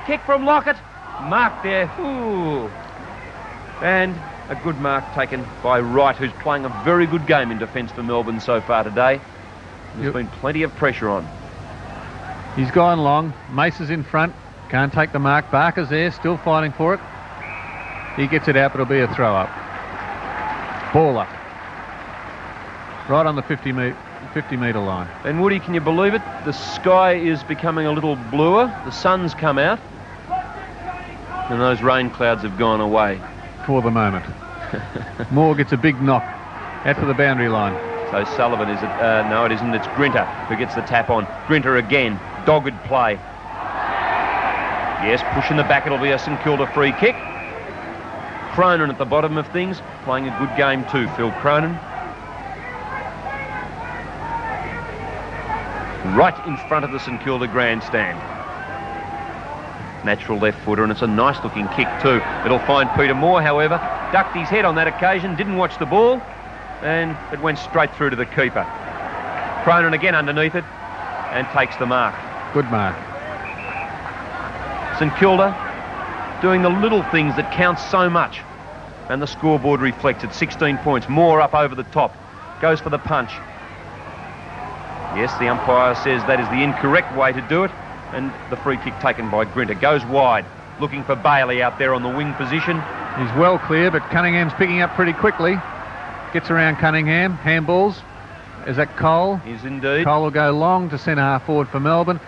Kick from Lockett. Mark there. Ooh. And a good mark taken by Wright, who's playing a very good game in defence for Melbourne so far today. There's been plenty of pressure on. He's gone long. Mace is in front. Can't take the mark. Barker's there, still fighting for it. He gets it out, but it'll be a throw up. Ball up. Right on the 50-metre line. And Woody, can you believe it? The sky is becoming a little bluer. The sun's come out. And those rain clouds have gone away. For the moment. Moore gets a big knock out to the boundary line. So Sullivan, is it? No, it isn't. It's Grinter who gets the tap on. Grinter again. Dogged play. Yes, push in the back. It'll be a St Kilda free kick. Cronin at the bottom of things, playing a good game too, Phil Cronin. Right in front of the St Kilda grandstand. Natural left footer, and it's a nice looking kick too. It'll find Peter Moore, however. Ducked his head on that occasion, didn't watch the ball, and it went straight through to the keeper. Cronin again underneath it and takes the mark. Good mark. St Kilda doing the little things that count so much, and the scoreboard reflects it. 16 points. Moore up over the top, goes for the punch. Yes, the umpire says that is the incorrect way to do it, and the free kick taken by Grinter. Goes wide, looking for Bailey out there on the wing position. He's well clear, but Cunningham's picking up pretty quickly. Gets around Cunningham. Handballs. Is that Cole? Is indeed. Cole will go long to centre half forward for Melbourne.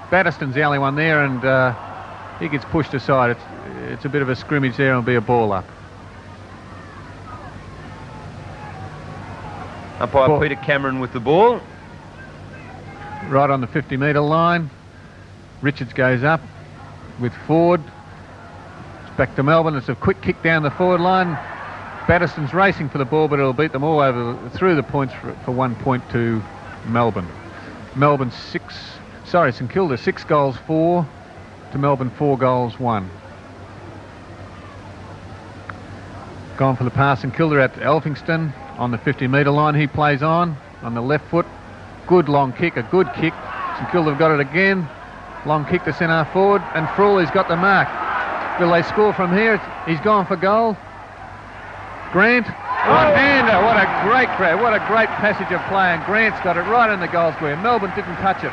Batterston's the only one there, and he gets pushed aside. It's a bit of a scrimmage there, and it'll be a ball up. Umpire Peter Cameron with the ball. Right on the 50-metre line. Richards goes up with Ford. It's back to Melbourne. It's a quick kick down the forward line. Batterston's racing for the ball, but it'll beat them all through the points for 1 point to Melbourne. St Kilda 6 goals 4 to Melbourne 4 goals 1. Gone for the pass. St Kilda at Elphingston on the 50-metre line. He plays on the left foot. Good long kick, a good kick. St Kilda have got it again. Long kick to centre forward, and Frawley's got the mark. Will they score from here? He's gone for goal. Grant, one-hander. What a great grab. What a great passage of play, and Grant's got it right in the goal square. Melbourne didn't touch it.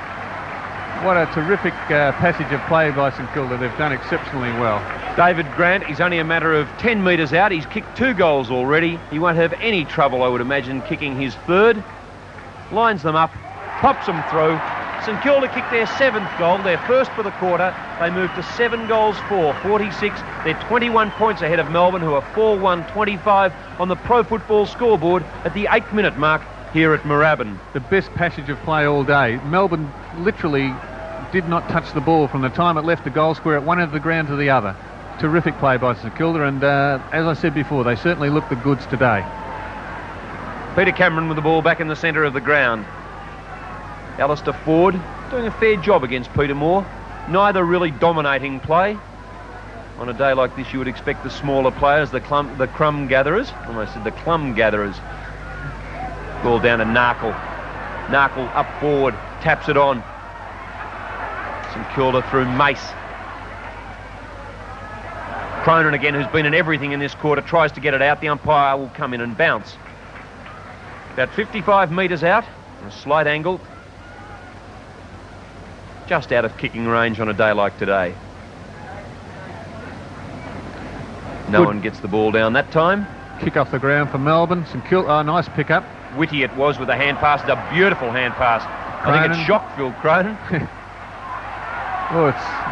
What a terrific passage of play by St Kilda. They've done exceptionally well. David Grant is only a matter of 10 metres out. He's kicked 2 goals already. He won't have any trouble, I would imagine, kicking his third. Lines them up, pops them through. St Kilda kicked their 7th goal, their first for the quarter. They moved to 7 goals 4, 46. They're 21 points ahead of Melbourne, who are 4-1-25 on the Pro Football scoreboard at the 8-minute mark here at Moorabbin. The best passage of play all day. Melbourne literally did not touch the ball from the time it left the goal square at one end of the ground to the other. Terrific play by St Kilda, and as I said before, they certainly look the goods today. Peter Cameron with the ball back in the centre of the ground. Alistair Ford doing a fair job against Peter Moore. Neither really dominating play. On a day like this, you would expect the smaller players, the crumb gatherers. Almost said the clum gatherers. Ball down to Narkle. Narkle up forward, taps it on. St Kilda through Mace. Cronin again, who's been in everything in this quarter, tries to get it out. The umpire will come in and bounce. About 55 metres out, a slight angle. Just out of kicking range on a day like today. No one gets the ball down that time. Kick off the ground for Melbourne. St Kilda, nice pick up. Whitty it was with a hand pass, a beautiful hand pass. Cronin. I think it shocked Phil Cronin.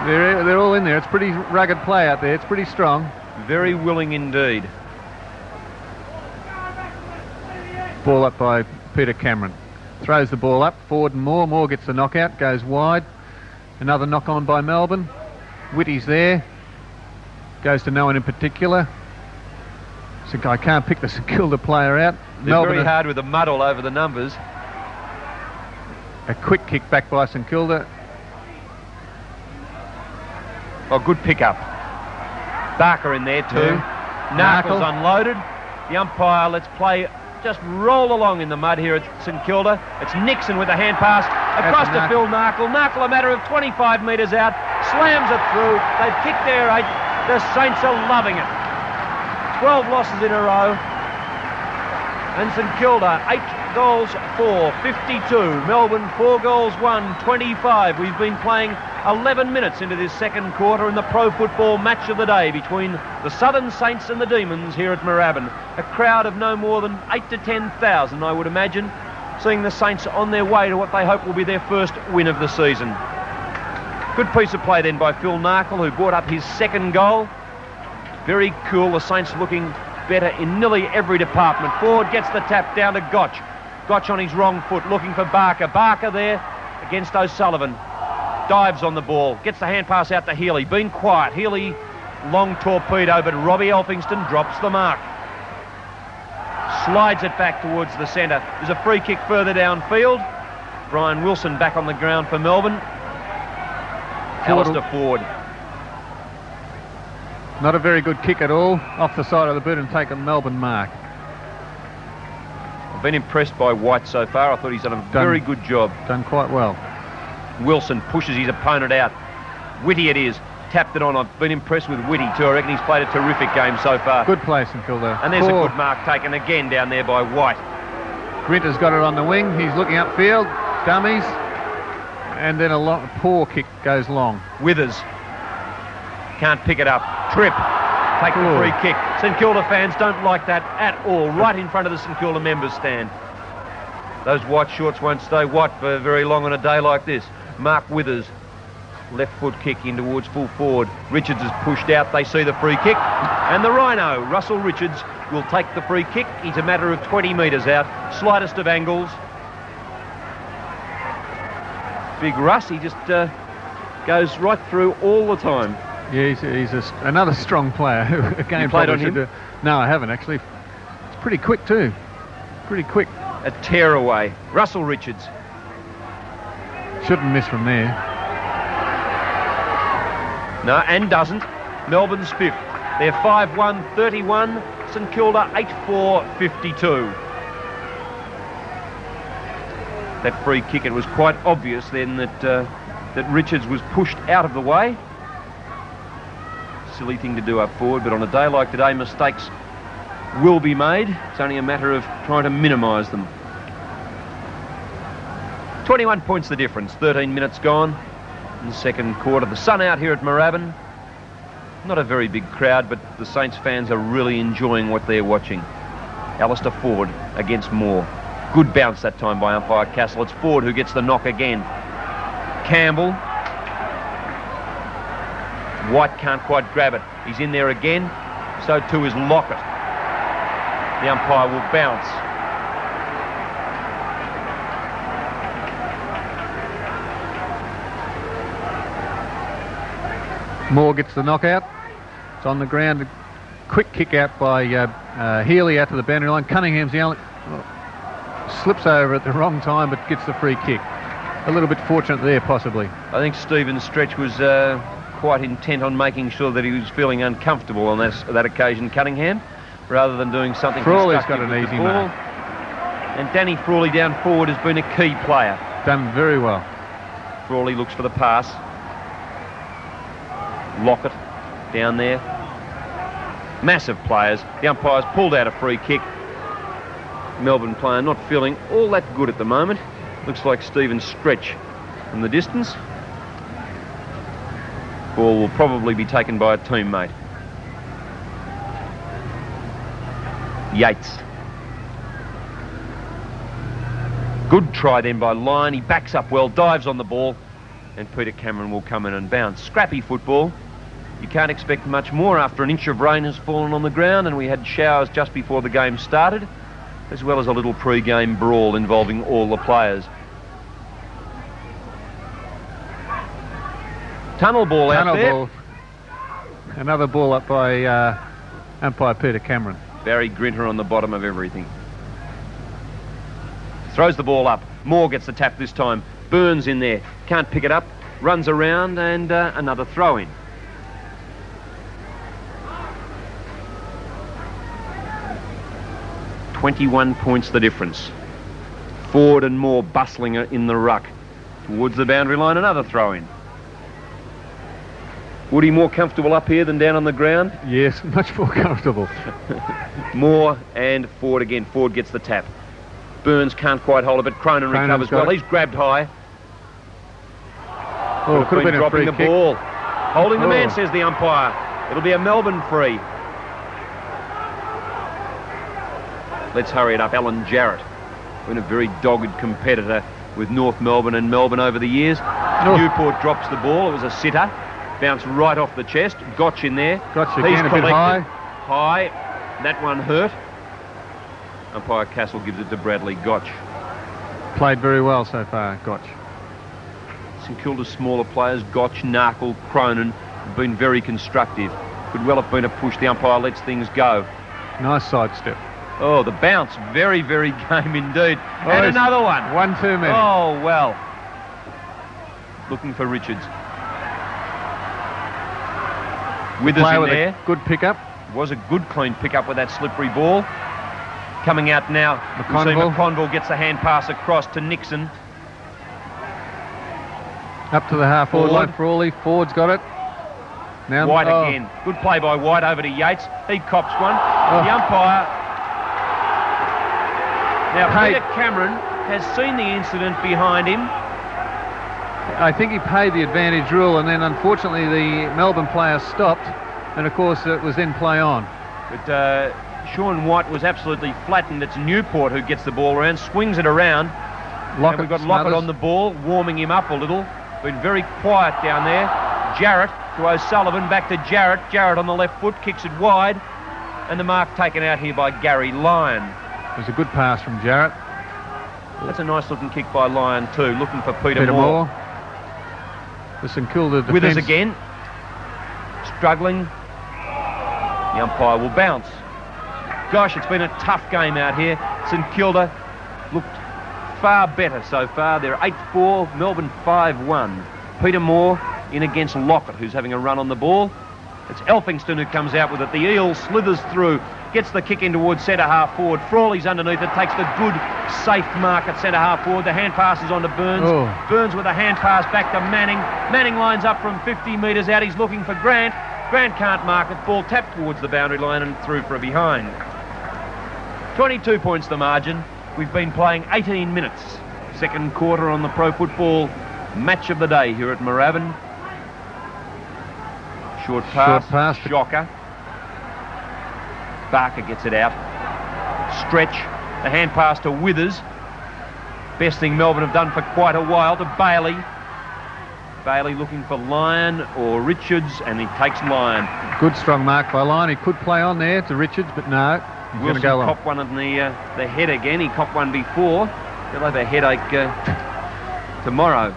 They're all in there. It's pretty rugged play out there. It's pretty strong. Very willing indeed. Ball up by Peter Cameron. Throws the ball up. Ford and Moore. Moore gets the knockout. Goes wide. Another knock on by Melbourne. Whitty's there. Goes to no one in particular. I can't pick the St Kilda player out. They're Melbourne very hard with the mud all over the numbers. A quick kick back by St Kilda. Oh, good pick-up. Barker in there too. Yeah. Narkle's unloaded. The umpire lets play just roll along in the mud here at St Kilda. It's Nixon with a hand pass across to Phil Narkle. Narkle, a matter of 25 metres out, slams it through. They've kicked their 8. The Saints are loving it. 12 losses in a row. And St Kilda, 8 goals 4, 52. Melbourne, 4 goals 1, 25. We've been playing 11 minutes into this second quarter in the pro football match of the day between the Southern Saints and the Demons here at Moorabbin. A crowd of no more than 8 to 10,000, I would imagine, seeing the Saints on their way to what they hope will be their first win of the season. Good piece of play then by Phil Narkle, who brought up his 2nd goal. Very cool, the Saints looking better in nearly every department. Ford gets the tap down to Gotch. Gotch on his wrong foot, looking for Barker. Barker there against O'Sullivan. dives on the ball, gets the hand pass out to Healy. Been quiet. Healy, long torpedo, but Robbie Elphingston drops the mark. Slides it back towards the centre. There's a free kick further downfield. Brian Wilson back on the ground for Melbourne. Alistair Ford. Not a very good kick at all. Off the side of the boot and take a Melbourne mark. I've been impressed by White so far. I thought he's done a very good job. Done quite well. Wilson pushes his opponent out. Whitty it is. Tapped it on. I've been impressed with Whitty too. I reckon he's played a terrific game so far. Good place in Kilda. And there's a good mark taken again down there by White. Grinter's got it on the wing. He's looking upfield. Dummies. And then a poor kick goes long. Withers. Can't pick it up. Tripp. Take the free kick. St Kilda fans don't like that at all. Right in front of the St Kilda members stand. Those white shorts won't stay white for very long on a day like this. Mark Withers. Left foot kick in towards full forward. Richards is pushed out. They see the free kick. And the Rhino, Russell Richards, will take the free kick. He's a matter of 20 metres out. Slightest of angles. Big Russ, he just goes right through all the time. Yeah, he's another strong player. Again, you played on him? No, I haven't actually. It's pretty quick too. Pretty quick. A tear away. Russell Richards. Shouldn't miss from there. No, and doesn't. Melbourne's fifth. They're 5-1-31. St Kilda 8-4-52. That free kick, it was quite obvious then that Richards was pushed out of the way. Silly thing to do up forward, but on a day like today, mistakes will be made. It's only a matter of trying to minimise them. 21 points the difference. 13 minutes gone in the second quarter. The sun out here at Moorabbin. Not a very big crowd, but the Saints fans are really enjoying what they're watching. Alistair Ford against Moore. Good bounce that time by umpire Castle. It's Ford who gets the knock again. Campbell. White can't quite grab it. He's in there again. So too is Lockett. The umpire will bounce. Moore gets the knockout. It's on the ground. A quick kick out by Healy out to the boundary line. Cunningham's the only... slips over at the wrong time but gets the free kick. A little bit fortunate there possibly. I think Stephen Stretch was quite intent on making sure that he was feeling uncomfortable on that occasion, Cunningham, rather than doing something. Frawley's got an easy mark. And Danny Frawley down forward has been a key player. Done very well. Frawley looks for the pass. Lockett down there. Massive players. The umpire's pulled out a free kick. Melbourne player not feeling all that good at the moment. Looks like Stephen Stretch from the distance. Ball will probably be taken by a teammate. Yates. Good try then by Lyon. He backs up well, dives on the ball, and Peter Cameron will come in and bounce. Scrappy football. You can't expect much more after an inch of rain has fallen on the ground, and we had showers just before the game started, as well as a little pre-game brawl involving all the players. Tunnel ball out there. Ball. Another ball up by umpire Peter Cameron. Barry Grinter on the bottom of everything. Throws the ball up. Moore gets the tap this time. Burns in there. Can't pick it up. Runs around and another throw in. .21 points the difference. Ford and Moore bustling in the ruck. Towards the boundary line, another throw in. Woody more comfortable up here than down on the ground? Yes, much more comfortable. Moore and Ford again. Ford gets the tap. Burns can't quite hold it, but Cronin recovers well. He's grabbed high. Oh, could have been dropping a free the ball. Holding the man, says the umpire. It'll be a Melbourne free. Let's hurry it up. Alan Jarrett, been a very dogged competitor with North Melbourne and Melbourne over the years. Newport drops the ball. It was a sitter. Bounced right off the chest. Gotch in there. Gotch again, a bit high. High. That one hurt. Umpire Castle gives it to Bradley Gotch. Played very well so far, Gotch. St Kilda's smaller players, Gotch, Narkle, Cronin, have been very constructive. Could well have been a push. The umpire lets things go. Nice sidestep. Oh, the bounce. Very, very game indeed. Oh, and another one. One too many. Oh, well. Looking for Richards. Withers in there. Good pickup. Was a good clean pickup with that slippery ball. Coming out now. McConville gets the hand pass across to Nixon. Up to the half-forward line. Frawley. Ford's got it. Now White again. Good play by White over to Yates. He cops one. The umpire. Now Peter Cameron has seen the incident behind him. I think he paid the advantage rule, and then unfortunately the Melbourne player stopped, and of course it was then play on. But Sean White was absolutely flattened. It's Newport who gets the ball around, swings it around. Lockett, and we've got Lockett on the ball, warming him up a little. Been very quiet down there. Jarrett to O'Sullivan, back to Jarrett. Jarrett on the left foot, kicks it wide. And the mark taken out here by Gary Lyon. It was a good pass from Jarrett. That's a nice looking kick by Lyon too, looking for Peter Moore. The St Kilda defence. Withers again. Struggling. The umpire will bounce. Gosh, it's been a tough game out here. St Kilda looked far better so far. They're 8-4, Melbourne 5-1. Peter Moore in against Lockett, who's having a run on the ball. It's Elphingston who comes out with it. The Eel slithers through, gets the kick in towards centre half forward. Frawley's underneath it, takes the good safe mark at centre half forward. The hand passes on to Burns. Burns with a hand pass back to Manning. Manning lines up from 50 metres out. He's looking for Grant. Grant can't mark it. Ball tapped towards the boundary line and through for a behind. 22 points the margin. We've been playing 18 minutes. Second quarter on the Pro Football match of the day here at Moorabbin. Short pass. Shocker. Barker gets it out. Stretch. The hand pass to Withers. Best thing Melbourne have done for quite a while, to Bailey. Bailey looking for Lyon or Richards, and he takes Lyon. Good strong mark by Lyon. He could play on there to Richards, but no. He's going to go long. Copped one on the head again. He copped one before. He'll have a headache tomorrow.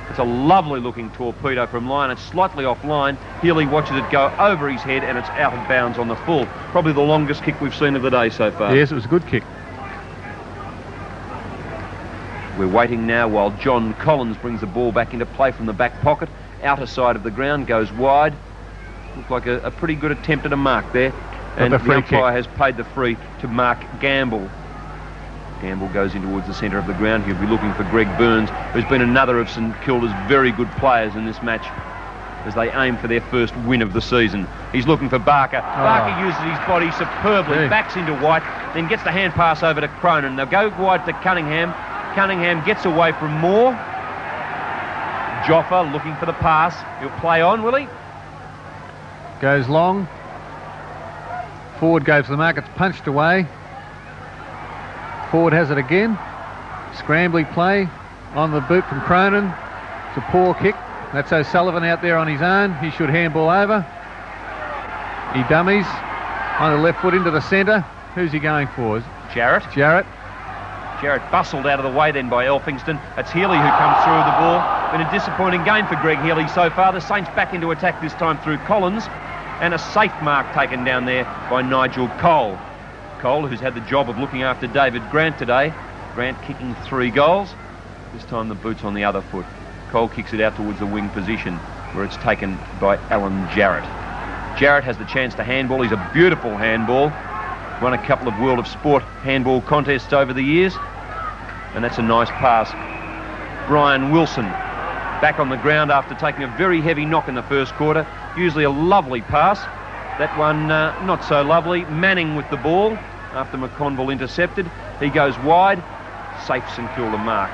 It's a lovely looking torpedo from Lyon. It's slightly offline. Healy watches it go over his head, and it's out of bounds on the full. Probably the longest kick we've seen of the day so far. Yes, it was a good kick. We're waiting now while John Collins brings the ball back into play from the back pocket. Outer side of the ground, goes wide. Looked like a pretty good attempt at a mark there. And the umpire has paid the free to Mark Gamble. Gamble goes in towards the centre of the ground. He'll be looking for Greg Burns, who's been another of St Kilda's very good players in this match as they aim for their first win of the season. He's looking for Barker. Barker uses his body superbly, backs into White, then gets the hand pass over to Cronin. They'll go wide to Cunningham. Cunningham gets away from Moore. Joffa looking for the pass. He'll play on, will he? Goes long. Ford goes to the mark. It's punched away. Ford has it again. Scrambling play on the boot from Cronin. It's a poor kick. That's O'Sullivan out there on his own. He should handball over. He dummies on the left foot into the centre. Who's he going for? Jarrett. Jarrett bustled out of the way then by Elphingston. It's Healy who comes through the ball. Been a disappointing game for Greg Healy so far. The Saints back into attack this time through Collins. And a safe mark taken down there by Nigel Cole. Cole, who's had the job of looking after David Grant today. Grant kicking 3 goals. This time the boot's on the other foot. Cole kicks it out towards the wing position where it's taken by Alan Jarrett. Jarrett has the chance to handball. He's a beautiful handball. Won a couple of World of Sport handball contests over the years. And that's a nice pass. Brian Wilson back on the ground after taking a very heavy knock in the first quarter. Usually a lovely pass. That one not so lovely. Manning with the ball after McConville intercepted. He goes wide. Safe St Kilda mark.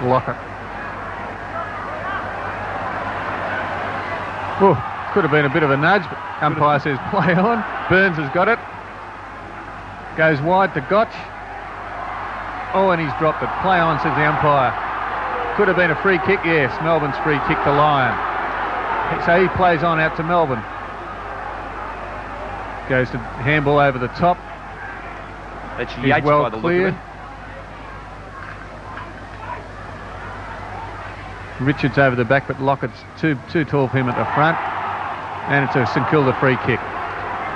Lockett. Oh, could have been a bit of a nudge, but umpire says play on. Burns has got it. Goes wide to Gotch. Oh, and he's dropped it. Play on, says the umpire. Could have been a free kick, yes. Melbourne's free kick to Lyon. So he plays on out to Melbourne. Goes to handball over the top. That's Yates by the look of it. Richards over the back, but Lockett's too tall for him at the front. And it's a St Kilda free kick.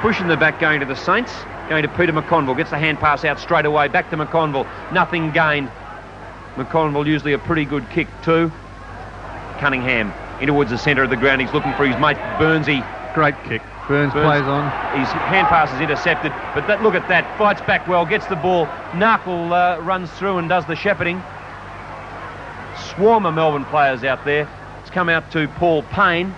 Pushing the back, going to the Saints. Going to Peter McConville. Gets the hand pass out straight away. Back to McConville. Nothing gained. McConville usually a pretty good kick too. Cunningham in towards the centre of the ground. He's looking for his mate Burnsy. Great kick. Burns plays on. His hand pass is intercepted, but look at that. Fights back well, gets the ball. Narkle runs through and does the shepherding. Swarm of Melbourne players out there. It's come out to Paul Payne.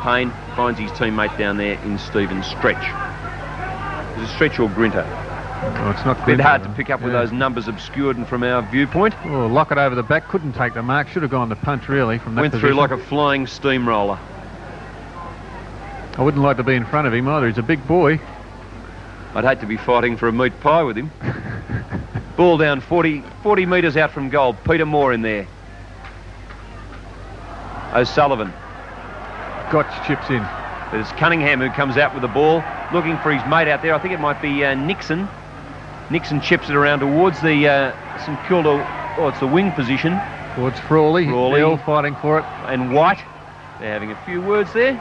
Payne finds his teammate down there in Stephen Stretch. Is it Stretch or Grinter? Oh, it's not a bit hard to pick up with those numbers obscured and from our viewpoint. Oh, Lockett over the back, couldn't take the mark. Should have gone to punch really from that Went position. through like a flying steamroller. I wouldn't like to be in front of him either. He's a big boy. I'd hate to be fighting for a meat pie with him. Ball down 40 metres out from goal. Peter Moore in there. O'Sullivan. Gotch chips in. But it's Cunningham who comes out with the ball, looking for his mate out there. I think it might be Nixon. Nixon chips it around towards the St Kilda, it's the wing position. Towards Frawley. They're all fighting for it. And White. They're having a few words there.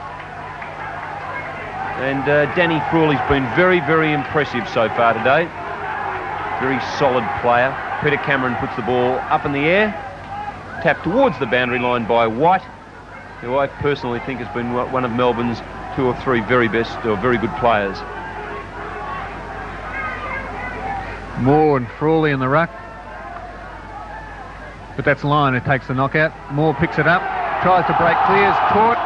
And Danny Frawley's been very, very impressive so far today. Very solid player. Peter Cameron puts the ball up in the air. Tapped towards the boundary line by White, who I personally think has been one of Melbourne's 2 or 3 very best or very good players. Moore and Frawley in the ruck. But that's Lyon who takes the knockout. Moore picks it up, tries to break clears, caught.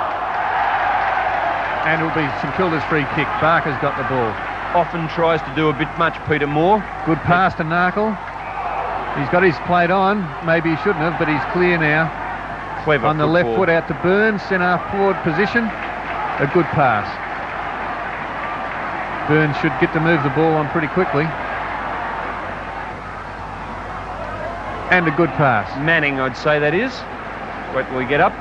And it'll be St Kilda's free kick. Barker's got the ball. Often tries to do a bit much, Peter Moore. Good pass to Narkle. He's got his plate on. Maybe he shouldn't have, but he's clear now. Clever on the left foot out to Burns, centre forward position. A good pass. Burns should get to move the ball on pretty quickly. And a good pass. Manning, I'd say that is. Wait till we get up.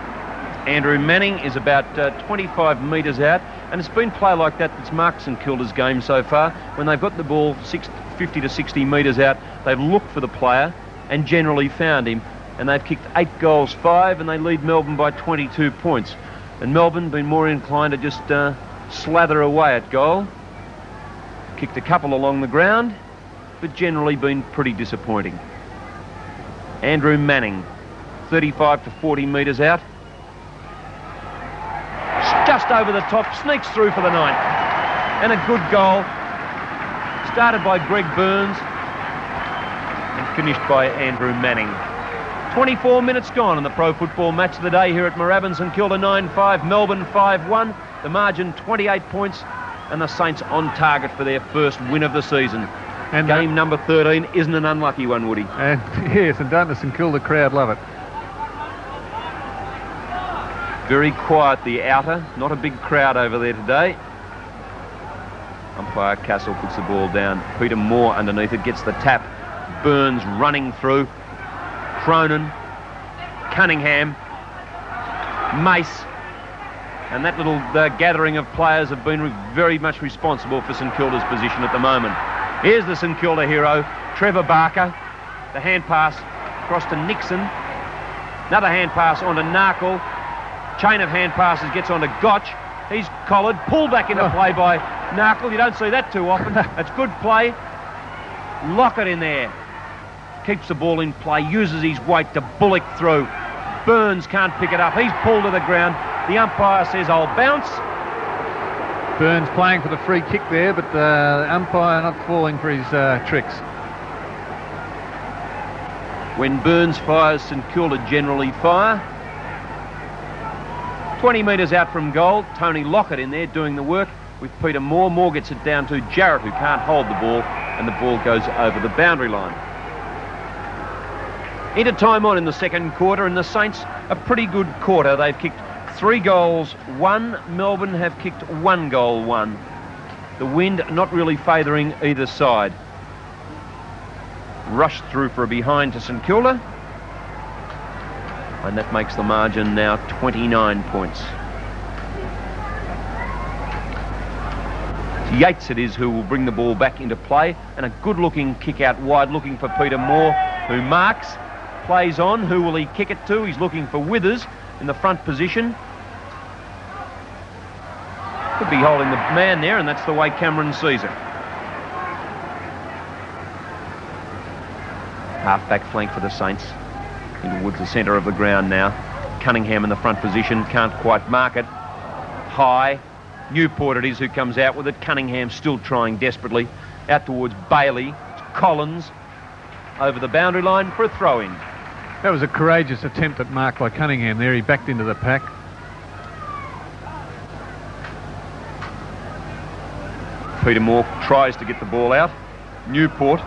Andrew Manning is about 25 metres out, and it's been play like that that's marked St Kilda's game so far. When they've got the ball 50 to 60 metres out, they've looked for the player and generally found him. And they've kicked 8 goals, 5, and they lead Melbourne by 22 points. And Melbourne been more inclined to just slather away at goal. Kicked a couple along the ground, but generally been pretty disappointing. Andrew Manning, 35 to 40 metres out. Just over the top, sneaks through for the 9th. And a good goal. Started by Greg Burns and finished by Andrew Manning. 24 minutes gone in the pro football match of the day here at Moorabbin. St Kilda 9-5, Melbourne 5-1. The margin 28 points, and the Saints on target for their first win of the season. And game number 13 isn't an unlucky one, Woody. And yes, and don't the St Kilda crowd love it. Very quiet, the outer. Not a big crowd over there today. Umpire Castle puts the ball down. Peter Moore underneath it, gets the tap. Burns running through. Cronin, Cunningham, Mace, and that little gathering of players have been very much responsible for St Kilda's position at the moment. Here's the St Kilda hero, Trevor Barker. The hand pass across to Nixon. Another hand pass onto Narkle. Chain of hand passes gets onto Gotch. He's collared, pulled back into play by Narkle. You don't see that too often. It's good play. Lockett in there. Keeps the ball in play, uses his weight to bullock through. Burns can't pick it up. He's pulled to the ground. The umpire says, I'll bounce. Burns playing for the free kick there, but the umpire not falling for his tricks. When Burns fires, St Kilda generally fire. 20 metres out from goal, Tony Lockett in there doing the work with Peter Moore. Moore gets it down to Jarrett, who can't hold the ball, and the ball goes over the boundary line. Into time on in the second quarter, and the Saints a pretty good quarter. They've kicked 3 goals, 1. Melbourne have kicked 1 goal, 1. The wind not really favouring either side. Rushed through for a behind to St Kilda, and that makes the margin now 29 points. Yates it is who will bring the ball back into play, and a good looking kick out wide looking for Peter Moore, who marks. Plays on. Who will he kick it to? He's looking for Withers in the front position. Could be holding the man there, and that's the way Cameron sees it. Half-back flank for the Saints. In towards the centre of the ground now. Cunningham in the front position, can't quite mark it. High. Newport it is who comes out with it. Cunningham still trying desperately. Out towards Bailey. It's Collins over the boundary line for a throw-in. That was a courageous attempt at mark by Cunningham there. He backed into the pack. Peter Moore tries to get the ball out. Newport.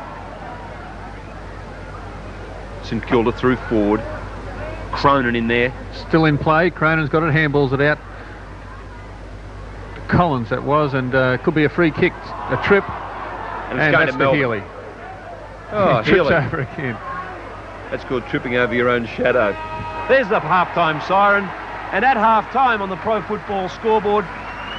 St Kilda through forward. Cronin in there. Still in play. Cronin's got it, handballs it out. Collins that was, and could be a free kick, a trip. And it's going that's to the Melbourne. Healy. Oh, he trips Healy. over again. That's called tripping over your own shadow. There's the half-time siren. And at half-time on the Pro Football scoreboard,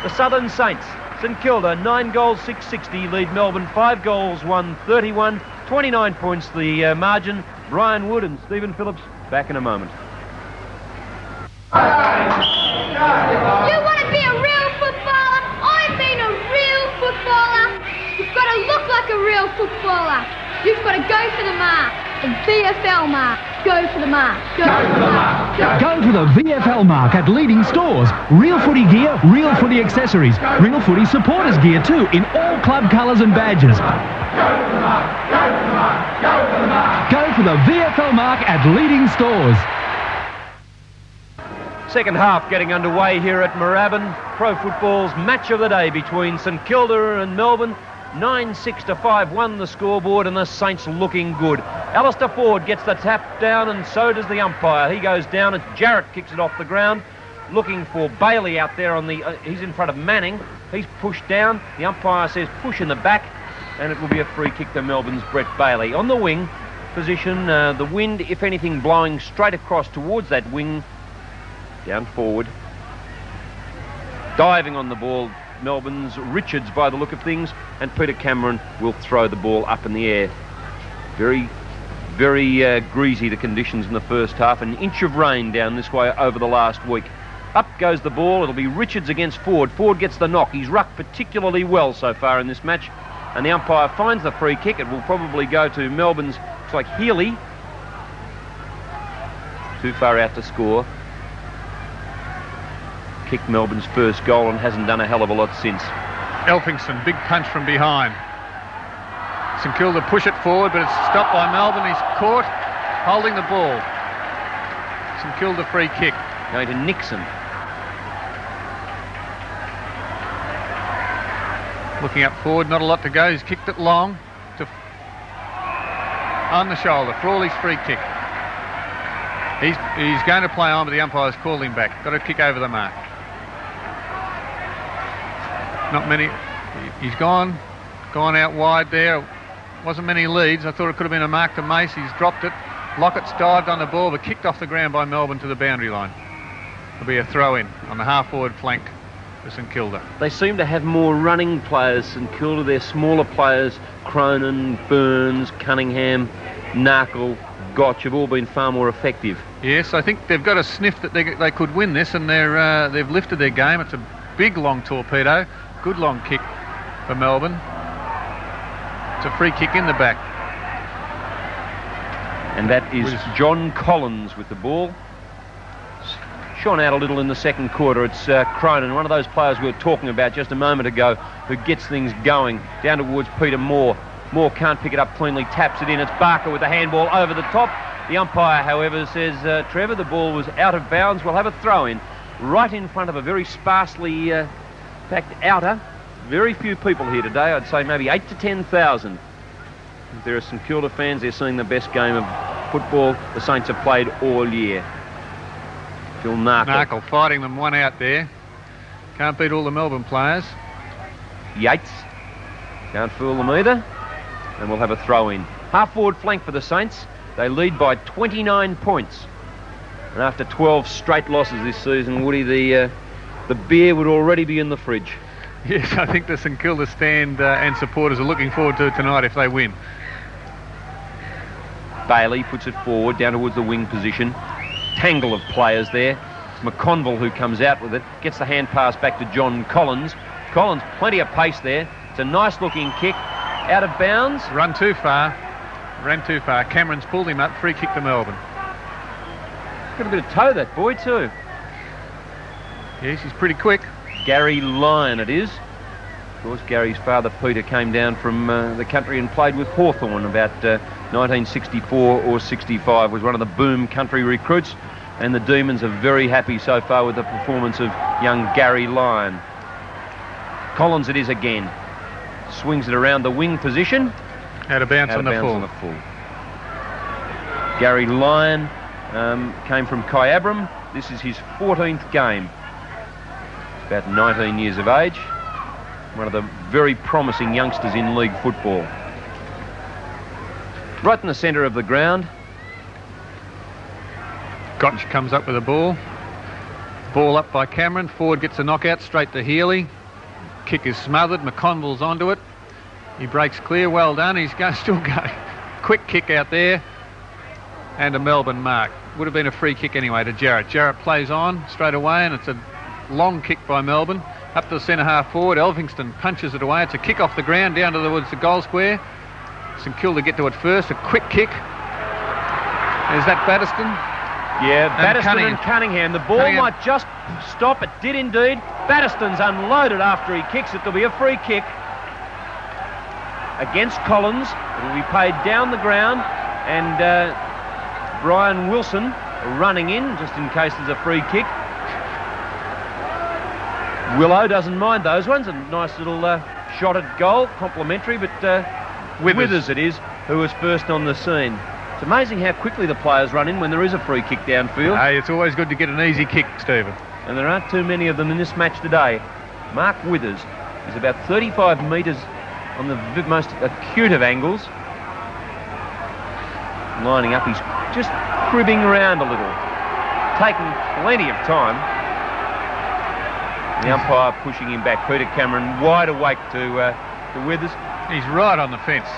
the Southern Saints, St Kilda, 9 goals, 660, lead Melbourne, 5 goals, 131, 29 points the margin. Brian Wood and Stephen Phillips back in a moment. You want to be a real footballer? I've been a real footballer. You've got to look like a real footballer. You've got to go for the mark. The VFL mark. Go for the mark. Go for the mark. Go to the VFL mark at leading stores. Real footy gear, real footy accessories, real footy supporters gear too, in all club colours and badges. Go for the mark. Go for the mark. Go for the mark. Go for the VFL mark at leading stores. Second half getting underway here at Moorabbin. Pro Football's match of the day between St Kilda and Melbourne. 9-6 to 5-1 the scoreboard, and the Saints looking good. Alistair Ford gets the tap down, and so does the umpire. He goes down as Jarrett kicks it off the ground, looking for Bailey out there on the... he's in front of Manning. He's pushed down. The umpire says push in the back, and it will be a free kick to Melbourne's Brett Bailey. On the wing position, the wind, if anything, blowing straight across towards that wing. Down forward. Diving on the ball, Melbourne's Richards by the look of things, and Peter Cameron will throw the ball up in the air. Very, very greasy the conditions in the first half. An inch of rain down this way over the last week. Up goes the ball. It'll be Richards against Ford. Ford gets the knock. He's rucked particularly well so far in this match, and the umpire finds the free kick. It will probably go to Melbourne's, looks like Healy. Too far out to score. Kicked Melbourne's first goal and hasn't done a hell of a lot since. Elphingston, big punch from behind. St Kilda push it forward, but it's stopped by Melbourne. He's caught, holding the ball. St Kilda free kick. Going to Nixon. Looking up forward, not a lot to go. He's kicked it long. On the shoulder, Frawley's free kick. He's going to play on, but the umpire's called him back. Got to kick over the mark. Not many. He's gone out wide there. Wasn't many leads. I thought it could have been a mark to Mace. He's dropped it. Lockett's dived on the ball, but kicked off the ground by Melbourne to the boundary line. It'll be a throw-in on the half-forward flank for St Kilda. They seem to have more running players, St Kilda. They're smaller players. Cronin, Burns, Cunningham, Narkle, Gotch have all been far more effective. Yes, I think they've got a sniff that they could win this, and they've lifted their game. It's a big long torpedo. Good long kick for Melbourne. It's a free kick in the back. And that is John Collins with the ball. Shone out a little in the second quarter. It's Cronin, one of those players we were talking about just a moment ago, who gets things going. Down towards Peter Moore. Moore can't pick it up cleanly, taps it in. It's Barker with the handball over the top. The umpire, however, says, Trevor, the ball was out of bounds. We'll have a throw-in right in front of a very sparsely packed outer. Very few people here today. I'd say maybe 8 to 10,000. If there are some Kilda fans, they're seeing the best game of football the Saints have played all year. Phil Narkle. Narkle fighting them one out there. Can't beat all the Melbourne players. Yates. Can't fool them either. And we'll have a throw-in. Half-forward flank for the Saints. They lead by 29 points. And after 12 straight losses this season, Woody, the beer would already be in the fridge. Yes, I think the St Kilda stand and supporters are looking forward to it tonight if they win. Bailey puts it forward down towards the wing position. Tangle of players there. It's McConville who comes out with it. Gets the hand pass back to John Collins. Collins, plenty of pace there. It's a nice looking kick. Out of bounds. Run too far. Ran too far. Cameron's pulled him up. Free kick to Melbourne. Got a bit of toe, that boy, too. Yes, he's pretty quick. Gary Lyon it is. Of course, Gary's father, Peter, came down from the country and played with Hawthorn about 1964 or 65. Was one of the boom country recruits. And the Demons are very happy so far with the performance of young Gary Lyon. Collins it is again. Swings it around the wing position. Out of bounds on the full. Gary Lyon came from Kyabram. This is his 14th game. He's about 19 years of age. One of the very promising youngsters in league football. Right in the centre of the ground. Gotch comes up with the ball. Ball up by Cameron. Ford gets a knockout straight to Healy. Kick is smothered. McConville's onto it. He breaks clear. Well done. He's still going. Quick kick out there. And a Melbourne mark. Would have been a free kick anyway to Jarrett. Jarrett plays on straight away, and it's a long kick by Melbourne. Up to the centre half forward. Elphingston punches it away. It's a kick off the ground down towards the goal square. St Kilda get to it first. A quick kick. Is that Batterston? Yeah, Batterston and Cunningham. The ball might just stop. It did indeed. Batterston's unloaded after he kicks it. There'll be a free kick against Collins. It'll be paid down the ground, and Brian Wilson running in just in case there's a free kick. Willow doesn't mind those ones. A nice little shot at goal, complimentary, but Withers it is who was first on the scene. It's amazing how quickly the players run in when there is a free kick downfield. Hey, it's always good to get an easy kick, Stephen. And there aren't too many of them in this match today. Mark Withers is about 35 metres on the most acute of angles. Lining up, he's just cribbing around a little. Taking plenty of time. The umpire pushing him back. Peter Cameron wide awake to Withers. He's right on the fence.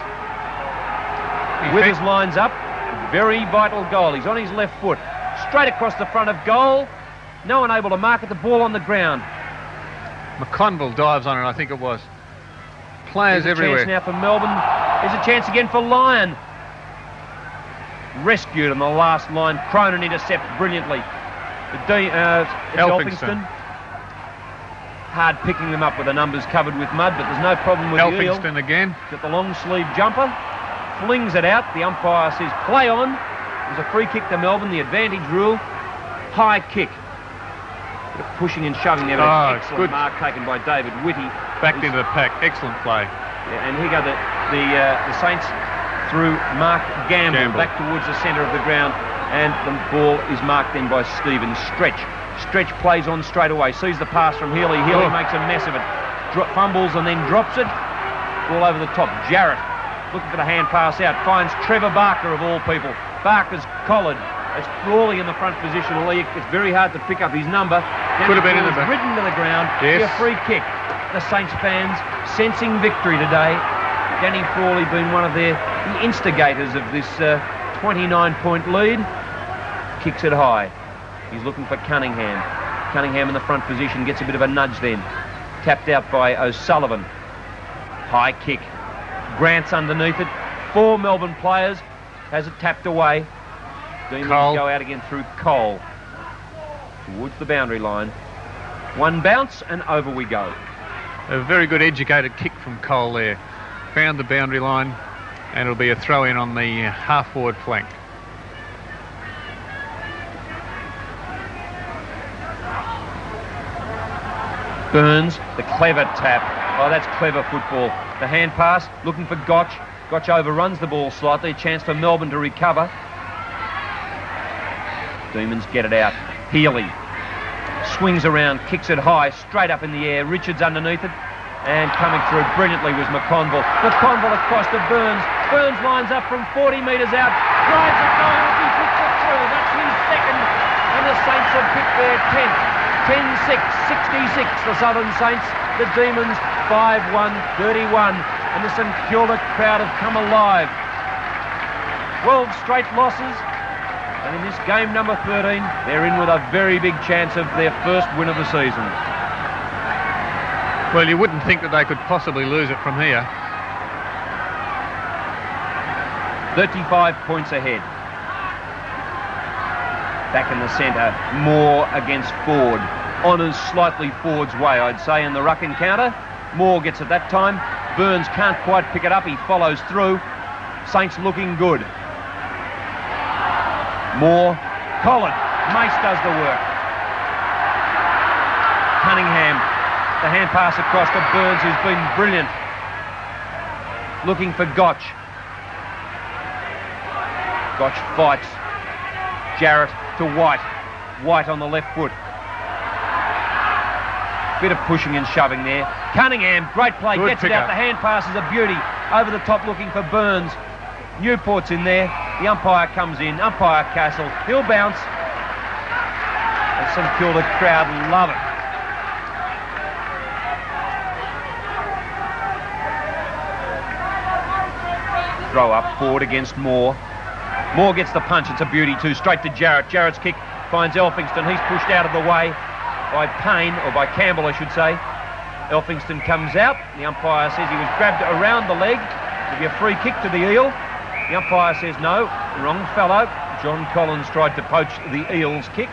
Withers lines up. Very vital goal. He's on his left foot. Straight across the front of goal. No one able to mark it. The ball on the ground. McConville dives on it, I think it was. Players everywhere. There's a chance now for Melbourne. There's a chance again for Lyon. Rescued on the last line. Cronin intercept brilliantly. It's Elphingston. Hard picking them up with the numbers covered with mud, but there's no problem with Elphingston again. Got the long sleeve jumper. Flings it out. The umpire says play on. There's a free kick to Melbourne. The advantage rule. High kick. Bit of pushing and shoving there. Excellent good mark taken by David Whitty. Backed into the pack. Excellent play. Yeah, and here go the Saints through Mark Gamble back towards the centre of the ground, and the ball is marked then by Stephen Stretch. Stretch plays on straight away. Sees the pass from Healy. Healy makes a mess of it. Fumbles and then drops it. All over the top. Jarrett looking for the hand pass out, finds Trevor Barker of all people. Barker's collared. It's brawling in the front position. It's very hard to pick up his number. Could have been in the back. Ridden to the ground. Yes. A free kick. The Saints fans sensing victory today. Danny Frawley being one of the instigators of this 29-point lead. Kicks it high. He's looking for Cunningham. Cunningham in the front position gets a bit of a nudge then. Tapped out by O'Sullivan. High kick. Grant's underneath it. 4 Melbourne players. Has it tapped away. Demons go out again through Cole. Towards the boundary line. One bounce and over we go. A very good educated kick from Cole there. Found the boundary line, and it'll be a throw in on the half-forward flank. Burns, the clever tap. Oh, that's clever football. The hand pass, looking for Gotch. Gotch overruns the ball slightly. A chance for Melbourne to recover. Demons get it out. Healy swings around, kicks it high, straight up in the air. Richards underneath it. And coming through brilliantly was McConville. McConville across to Burns. Burns lines up from 40 metres out. Drives it down. He puts it through. That's his second. And the Saints have picked their 10th. 10-6, 66, the Southern Saints. The Demons, 5-1, 31. And the St Kilda crowd have come alive. 12 straight losses. And in this game number 13, they're in with a very big chance of their first win of the season. Well, you wouldn't think that they could possibly lose it from here. 35 points ahead. Back in the centre, Moore against Ford. Honours slightly Ford's way, I'd say, in the ruck encounter. Moore gets it that time. Burns can't quite pick it up. He follows through. Saints looking good. Moore, Collin, Mace does the work. Cunningham, the hand pass across to Burns, who's been brilliant. Looking for Gotch. Gotch fights. Jarrett to White. White on the left foot. Bit of pushing and shoving there. Cunningham, great play, Good gets it out. The hand pass is a beauty. Over the top looking for Burns. Newport's in there. The umpire comes in. Umpire Castle. He'll bounce. And some Kilda crowd love it. Throw up Ford against Moore. Moore gets the punch. It's a beauty too. Straight to Jarrett. Jarrett's kick finds Elphingston. He's pushed out of the way by Payne, or by Campbell I should say. Elphingston comes out. The umpire says he was grabbed around the leg. Give you a free kick to the Eel. The umpire says no, wrong fellow. John Collins tried to poach the Eels kick.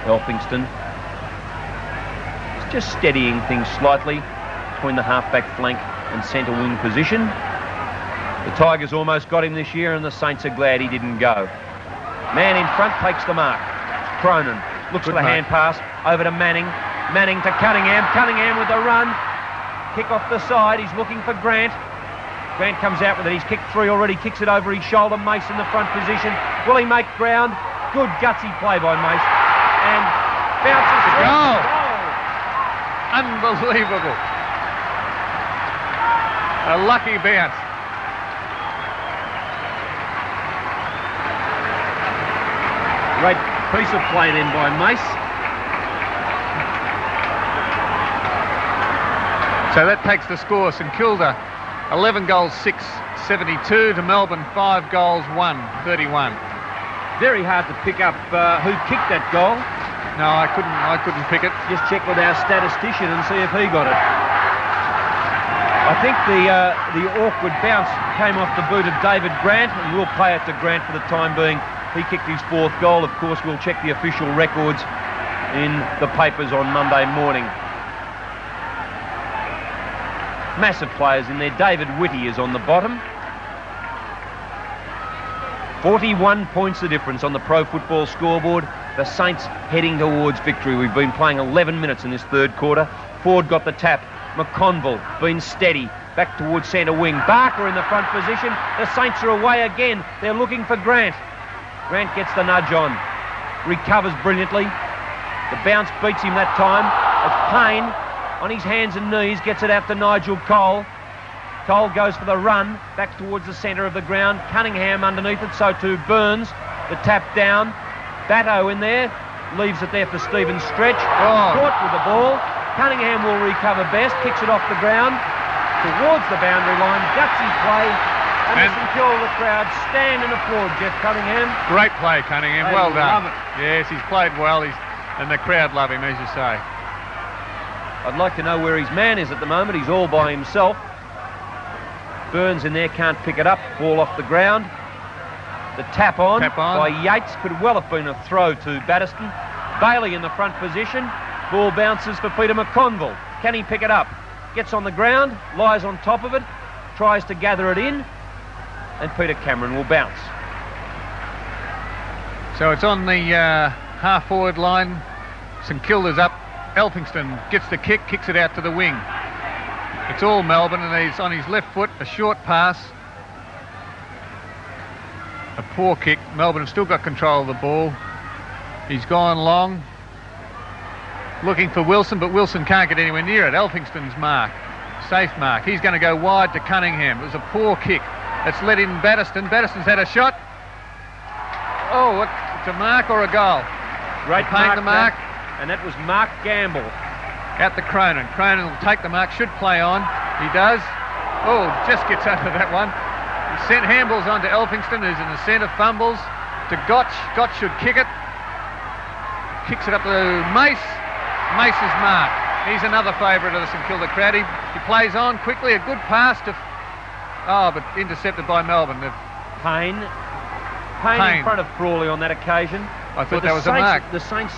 Elphingston is just steadying things slightly between the half-back flank and centre wing position. The Tigers almost got him this year and the Saints are glad he didn't go. Man in front takes the mark. Cronin looks for the hand pass over to Manning. Manning to Cunningham. Cunningham with the run. Kick off the side. He's looking for Grant. Grant comes out with it. He's kicked three already. Kicks it over his shoulder. Mace in the front position. Will he make ground? Good gutsy play by Mace. And bounces through. Goal! Unbelievable. A lucky bounce. Great piece of play then by Mace. So that takes the score. St Kilda 11 goals 6, 72 to Melbourne 5 goals 1, 31. Very hard to pick up who kicked that goal. No, I couldn't pick it. Just check with our statistician and see if he got it. I think the awkward bounce came off the boot of David Grant, and we'll play it to Grant for the time being. He kicked his fourth goal. Of course, we'll check the official records in the papers on Monday morning. Massive players in there. David Whitty is on the bottom. 41 points the difference on the Pro Football scoreboard. The Saints heading towards victory. We've been playing 11 minutes in this third quarter. Ford got the tap. McConville been steady. Back towards centre wing. Barker in the front position. The Saints are away again. They're looking for Grant. Grant gets the nudge on. Recovers brilliantly. The bounce beats him that time. It's Payne on his hands and knees. Gets it out to Nigel Cole. Cole goes for the run. Back towards the centre of the ground. Cunningham underneath it. So too Burns. The tap down. Batto in there. Leaves it there for Stephen Stretch. Caught with the ball. Cunningham will recover best. Kicks it off the ground towards the boundary line. Gutsy play. And the St Kilda crowd stand and applaud Jeff Cunningham. Great play, Cunningham. They well done. love it. Yes, he's played well. And the crowd love him, as you say. I'd like to know where his man is at the moment. He's all by himself. Burns in there, can't pick it up. Ball off the ground. The tap on by Yates. Could well have been a throw to Batterston. Bailey in the front position. Ball bounces for Peter McConville. Can he pick it up? Gets on the ground, lies on top of it, tries to gather it in, and Peter Cameron will bounce. So it's on the half-forward line. St Kilda's up. Elphingston gets the kick, kicks it out to the wing. It's all Melbourne, and he's on his left foot, a short pass. A poor kick. Melbourne have still got control of the ball. He's gone long. Looking for Wilson, but Wilson can't get anywhere near it. Elphingston's mark. Safe mark. He's going to go wide to Cunningham. It was a poor kick. It's let in Batterston. Batterston's had a shot. Oh, it's a mark or a goal? Great paying the mark. And that was Mark Gamble. Out to Cronin. Cronin will take the mark, should play on. He does. Oh, just gets under that one. handballs on to Elphingston, who's in the centre, fumbles to Gotch. Gotch should kick it. Kicks it up to Mace. Mace's mark. He's another favourite of the St Kilda crowd. He plays on quickly. A good pass to... Oh, but intercepted by Melbourne. Payne in front of Frawley on that occasion. I thought that was a mark. The Saints,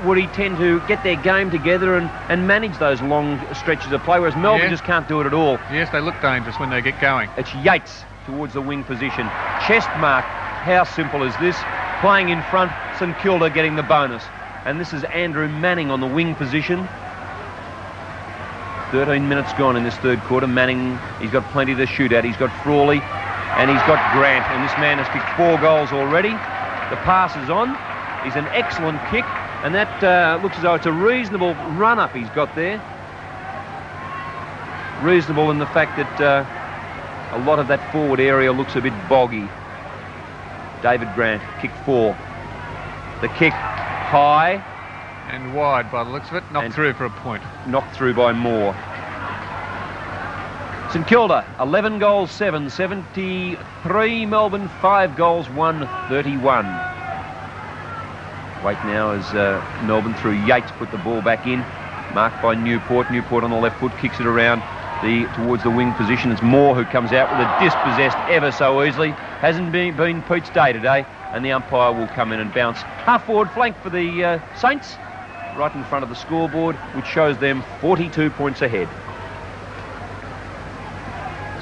Woody, tend to get their game together and manage those long stretches of play, whereas Melbourne just can't do it at all. Yes, they look dangerous when they get going. It's Yates towards the wing position. Chest mark. How simple is this? Playing in front, St Kilda getting the bonus. And this is Andrew Manning on the wing position. 13 minutes gone in this third quarter. Manning, he's got plenty to shoot at. He's got Frawley and he's got Grant. And this man has kicked 4 goals already. The pass is on. He's an excellent kick. And that looks as though it's a reasonable run-up he's got there. Reasonable in the fact that a lot of that forward area looks a bit boggy. David Grant, kick 4. The kick high. And wide by the looks of it. Knocked through for a point. Knocked through by Moore. St Kilda, 11 goals, 7, 73. Melbourne, 5 goals, 1, 31. Wait now as Melbourne through Yates put the ball back in. Marked by Newport. Newport on the left foot kicks it around towards the wing position. It's Moore who comes out with it dispossessed ever so easily. Hasn't been Pete's day today. And the umpire will come in and bounce. Half forward flank for the Saints. Right in front of the scoreboard, which shows them 42 points ahead.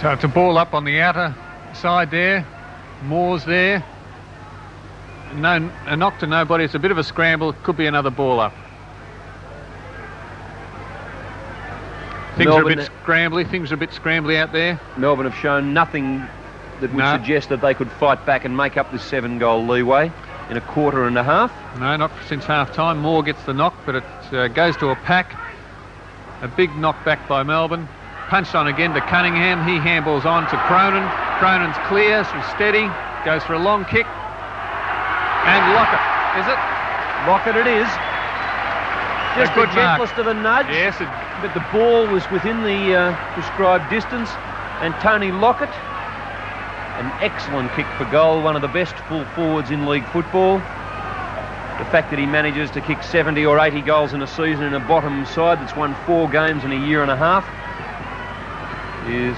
So it's a ball up on the outer side there. Moore's there. No, a knock to nobody. It's a bit of a scramble. It could be another ball up. Things are a bit scrambly out there. Melbourne have shown nothing that would suggest that they could fight back and make up this 7-goal leeway in a quarter and a half. No, not since half-time. Moore gets the knock, but it goes to a pack. A big knock back by Melbourne. Punched on again to Cunningham. He handballs on to Cronin. Cronin's clear, so steady. Goes for a long kick. And Lockett, is it? Lockett it is. Just the gentlest of a nudge. Yes. But the ball was within the prescribed distance. And Tony Lockett, an excellent kick for goal, one of the best full forwards in league football. The fact that he manages to kick 70 or 80 goals in a season in a bottom side that's won 4 games in a year and a half is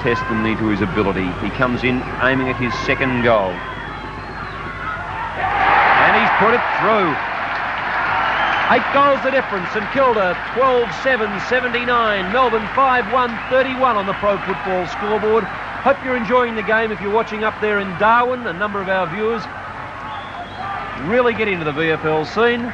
testimony to his ability. He comes in aiming at his 2nd goal. And he's put it through. 8 goals the difference. St Kilda 12-7, 79. Melbourne 5-1, 31 on the Pro Football scoreboard. Hope you're enjoying the game. If you're watching up there in Darwin, a number of our viewers really get into the VFL scene.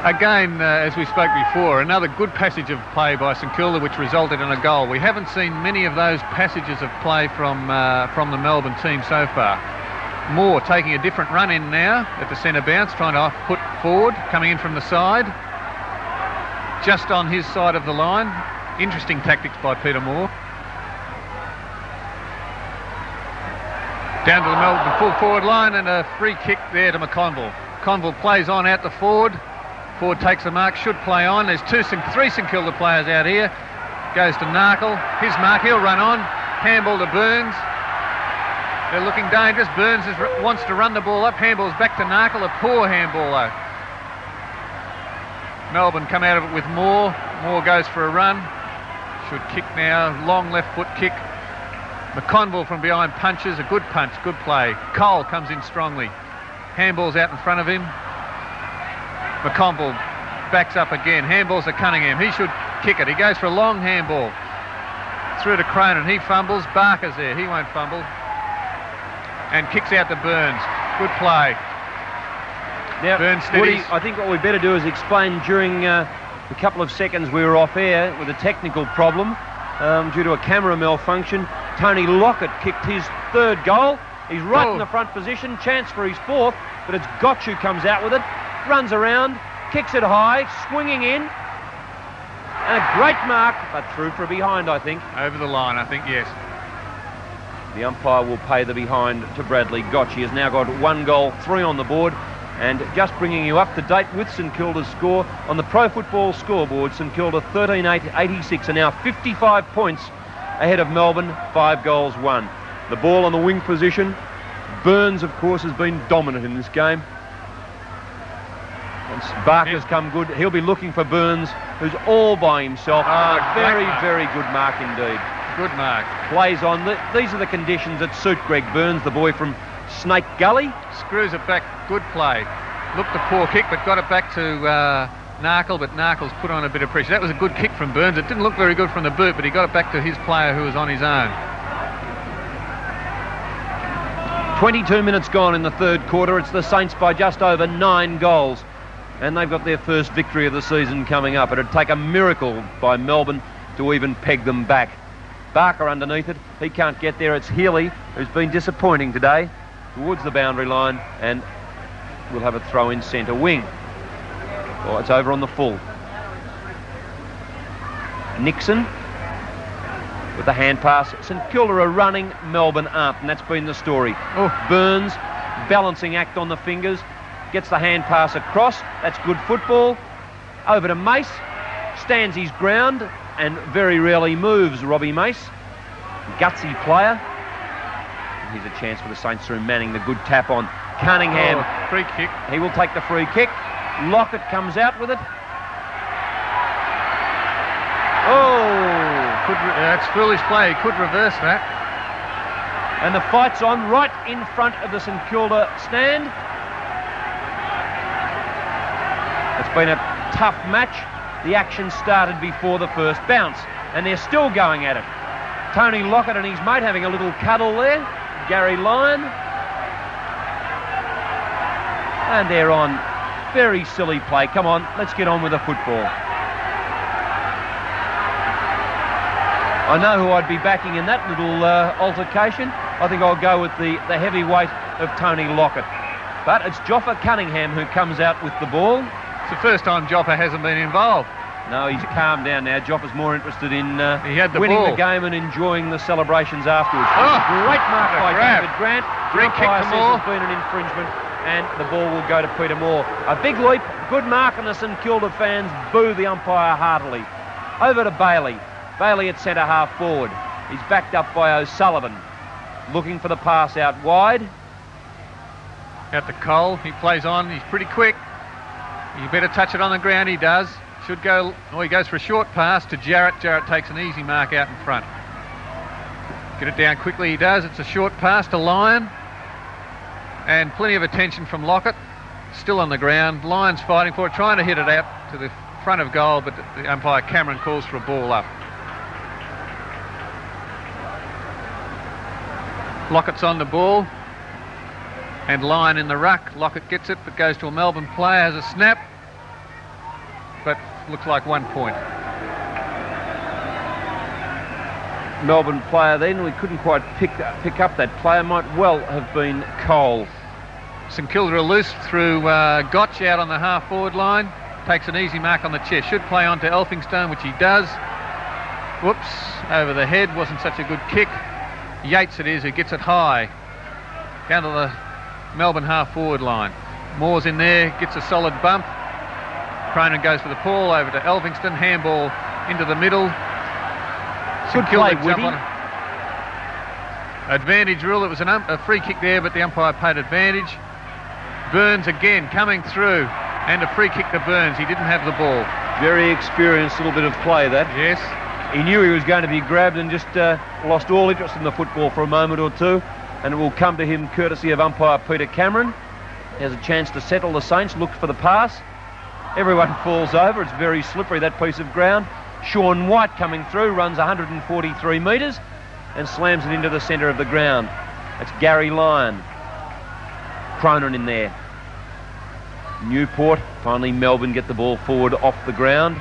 Again, as we spoke before, another good passage of play by St Kilda which resulted in a goal. We haven't seen many of those passages of play from the Melbourne team so far. Moore taking a different run in now at the centre bounce, trying to put forward, coming in from the side. Just on his side of the line. Interesting tactics by Peter Moore. Down to the Melbourne full forward line and a free kick there to McConville. McConville plays on out to Ford. Ford takes the mark, should play on. There's 3 St Kilda players out here. Goes to Narkle. His mark, he'll run on. Handball to Burns. They're looking dangerous. Burns wants to run the ball up. Handball's back to Narkle. A poor handball though. Melbourne come out of it with Moore. Moore goes for a run. Should kick now. Long left foot kick. McConville from behind punches. A good punch, good play. Cole comes in strongly. Handball's out in front of him. McConville backs up again. Handball's to Cunningham. He should kick it. He goes for a long handball. Through to Cronin. He fumbles. Barker's there. He won't fumble. And kicks out to Burns. Good play. Now, Burns steadies. Woody, I think what we better do is explain during the couple of seconds we were off air with a technical problem due to a camera malfunction. Tony Lockett kicked his 3rd goal. He's right in the front position. Chance for his 4th, but it's Gotch who comes out with it. Runs around, kicks it high, swinging in. And a great mark, but through for a behind, I think. Over the line, I think, yes. The umpire will pay the behind to Bradley Gotch. He has now got 1 goal, 3 on the board. And just bringing you up to date with St Kilda's score on the Pro Football scoreboard, St Kilda 13-8-86 are now 55 points ahead of Melbourne, 5 goals, 1. The ball on the wing position. Burns, of course, has been dominant in this game. And Barker's come good. He'll be looking for Burns, who's all by himself. Very, very good mark indeed. Good mark. Plays on. These are the conditions that suit Greg Burns, the boy from Snake Gully. Screws it back. Good play. Looked a poor kick, but got it back to Narkle, but Narkle's put on a bit of pressure. That was a good kick from Burns. It didn't look very good from the boot, but he got it back to his player who was on his own. 22 minutes gone in the third quarter. It's the Saints by just over 9 goals. And they've got their first victory of the season coming up. It'd take a miracle by Melbourne to even peg them back. Barker underneath it. He can't get there. It's Healy, who's been disappointing today, towards the boundary line, and we'll have a throw in centre wing. Oh, it's over on the full. Nixon with the hand pass. St Kilda are running, Melbourne aren't, and that's been the story. Burns, balancing act on the fingers, gets the hand pass across. That's good football. Over to Mace, stands his ground and very rarely moves, Robbie Mace. Gutsy player. And here's a chance for the Saints through Manning, the good tap on Cunningham. Free kick. He will take the free kick. Lockett comes out with it. That's foolish play. He could reverse that. And the fight's on right in front of the St Kilda stand. It's been a tough match. The action started before the first bounce, and they're still going at it. Tony Lockett and his mate having a little cuddle there. Gary Lyon. And they're on. Very silly play. Come on, let's get on with the football. I know who I'd be backing in that little altercation. I think I'll go with the heavyweight of Tony Lockett. But it's Joffa Cunningham who comes out with the ball. It's the first time Joffa hasn't been involved. No, he's calmed down now. Joffa's more interested in winning the game and enjoying the celebrations afterwards. Great mark by David Grant. Free kick to Moore. There's been an infringement, and the ball will go to Peter Moore. A big leap, good mark, and the St Kilda fans boo the umpire heartily. Over to Bailey. Bailey at centre half forward. He's backed up by O'Sullivan. Looking for the pass out wide. Out to Cole. He plays on. He's pretty quick. You better touch it on the ground. He does. Should go. Oh, he goes for a short pass to Jarrett. Jarrett takes an easy mark out in front. Get it down quickly. He does. It's a short pass to Lyon. And plenty of attention from Lockett. Still on the ground. Lyon's fighting for it, trying to hit it out to the front of goal, but the umpire Cameron calls for a ball up. Lockett's on the ball, and Lyon in the ruck. Lockett gets it, but goes to a Melbourne player, has a snap, but looks like 1 point. Melbourne player then, we couldn't quite pick up that player, might well have been Cole. St Kilda are loose through Gotch out on the half-forward line, takes an easy mark on the chest, should play on to Elphinstone, which he does. Whoops, over the head, wasn't such a good kick. Yates it is who gets it high down to the Melbourne half-forward line. Moore's in there, gets a solid bump. Cronin goes for the ball over to Elphinstone, handball into the middle. Good play, Whitty. Advantage rule. It was a free kick there, but the umpire paid advantage. Burns again coming through, and a free kick to Burns. He didn't have the ball. Very experienced little bit of play, that. Yes. He knew he was going to be grabbed and just lost all interest in the football for a moment or two, and it will come to him courtesy of umpire Peter Cameron. He has a chance to settle the Saints, looks for the pass. Everyone falls over. It's very slippery, that piece of ground. Sean White coming through, runs 143 metres and slams it into the centre of the ground. That's Gary Lyon. Cronin in there. Newport, finally Melbourne get the ball forward off the ground.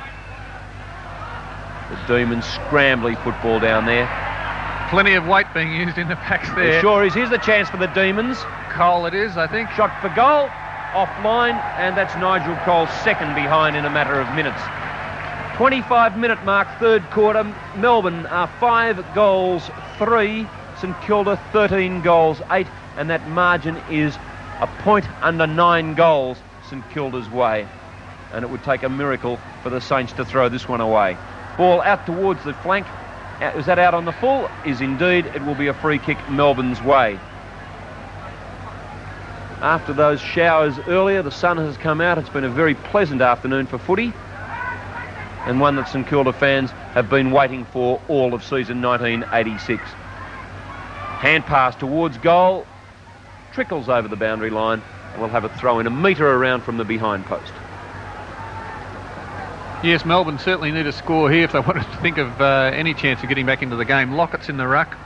The Demons scrambly football down there. Plenty of weight being used in the packs there. It sure is. Here's the chance for the Demons. Cole it is, I think. Shot for goal, offline, and that's Nigel Cole's second behind in a matter of minutes. 25-minute mark, third quarter. Melbourne are 5 goals, 3. St Kilda 13 goals, 8, and that margin is a point under 9 goals St Kilda's way. And it would take a miracle for the Saints to throw this one away. Ball out towards the flank. Is that out on the full? Is indeed. It will be a free kick Melbourne's way. After those showers earlier, the sun has come out. It's been a very pleasant afternoon for footy, and one that St Kilda fans have been waiting for all of season 1986. Hand pass towards goal, trickles over the boundary line, and we'll have a throw in a metre around from the behind post. Yes, Melbourne certainly need a score here if they wanted to think of any chance of getting back into the game. Lockett's in the ruck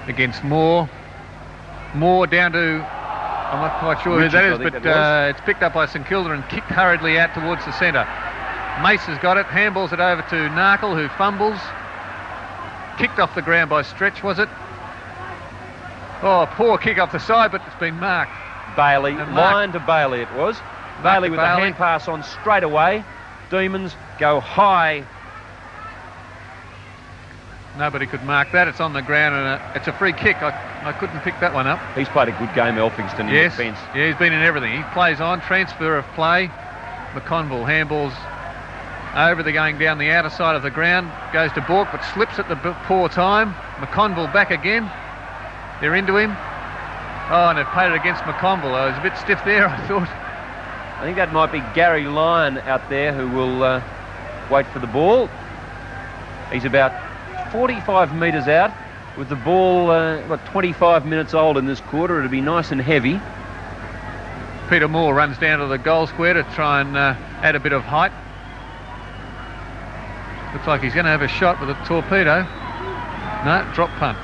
against Moore. Moore down to, I'm not quite sure who that is, but it's picked up by St Kilda and kicked hurriedly out towards the centre. Mace has got it, handballs it over to Narkle, who fumbles. Kicked off the ground by Stretch, was it? Oh, poor kick off the side, but it's been marked. Bailey, line to Bailey it was. Bailey with the hand pass on straight away. Demons go high. Nobody could mark that. It's on the ground and it's a free kick. I couldn't pick that one up. He's played a good game, Elphingston, in defence. Yeah, he's been in everything. He plays on, transfer of play. McConville handballs over the going down the outer side of the ground. Goes to Bork but slips at the poor time. McConville back again. They're into him. Oh, and they've played it against McConville. I was a bit stiff there, I thought. I think that might be Gary Lyon out there who will wait for the ball. He's about 45 metres out with the ball 25 minutes old in this quarter. It'll be nice and heavy. Peter Moore runs down to the goal square to try and add a bit of height. Looks like he's going to have a shot with a torpedo. No, drop punt.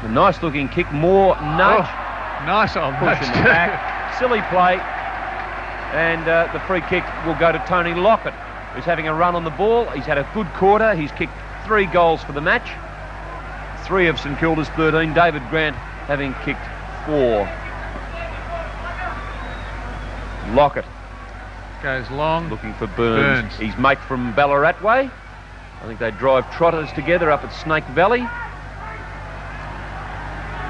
A nice looking kick. Moore nudge. Oh, nice old push in the back. Silly play. And the free kick will go to Tony Lockett, who's having a run on the ball. He's had a good quarter. He's kicked 3 goals for the match. 3 of St Kilda's 13. David Grant having kicked 4. Lockett goes long. Looking for Burns. He's mate from Ballarat way. I think they drive trotters together up at Snake Valley.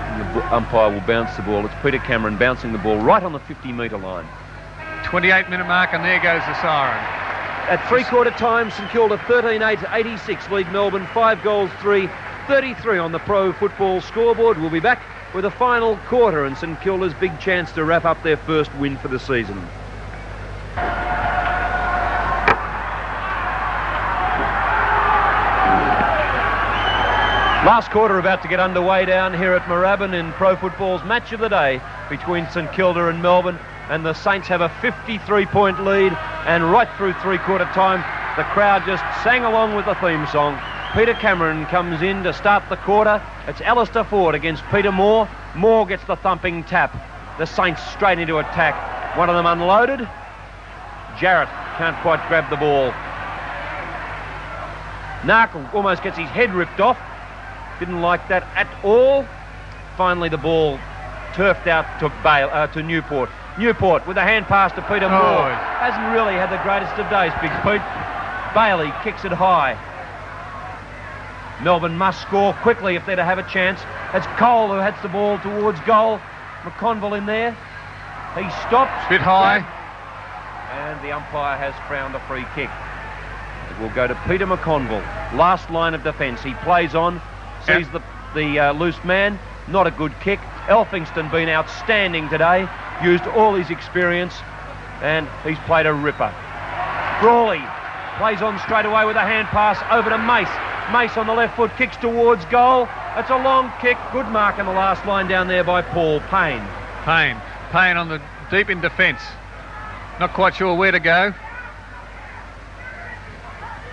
And the umpire will bounce the ball. It's Peter Cameron bouncing the ball right on the 50-metre line. 28-minute mark, and there goes the siren. At three-quarter time, St Kilda 13-8, 86 lead Melbourne, 5 goals, 3, 33 on the pro football scoreboard. We'll be back with a final quarter and St Kilda's big chance to wrap up their first win for the season. Last quarter about to get underway down here at Moorabbin in pro football's match of the day between St Kilda and Melbourne. And the Saints have a 53-point lead, and right through three-quarter time, the crowd just sang along with the theme song. Peter Cameron comes in to start the quarter. It's Alistair Ford against Peter Moore. Moore gets the thumping tap. The Saints straight into attack. One of them unloaded. Jarrett can't quite grab the ball. Narkle almost gets his head ripped off. Didn't like that at all. Finally, the ball turfed out to Newport. Newport with a hand pass to Peter Moore. Hasn't really had the greatest of days, Big Pete. Bailey kicks it high. Melbourne must score quickly if they're to have a chance. It's Cole who heads the ball towards goal. McConville in there. He stops. Bit high. And the umpire has frowned a free kick. It will go to Peter McConville. Last line of defence. He plays on, sees the loose man. Not a good kick. Elphingston been outstanding today. Used all his experience, and he's played a ripper. Brawley plays on straight away with a hand pass over to Mace. Mace on the left foot kicks towards goal. It's a long kick. Good mark in the last line down there by Paul Payne. Payne on the deep in defence. Not quite sure where to go.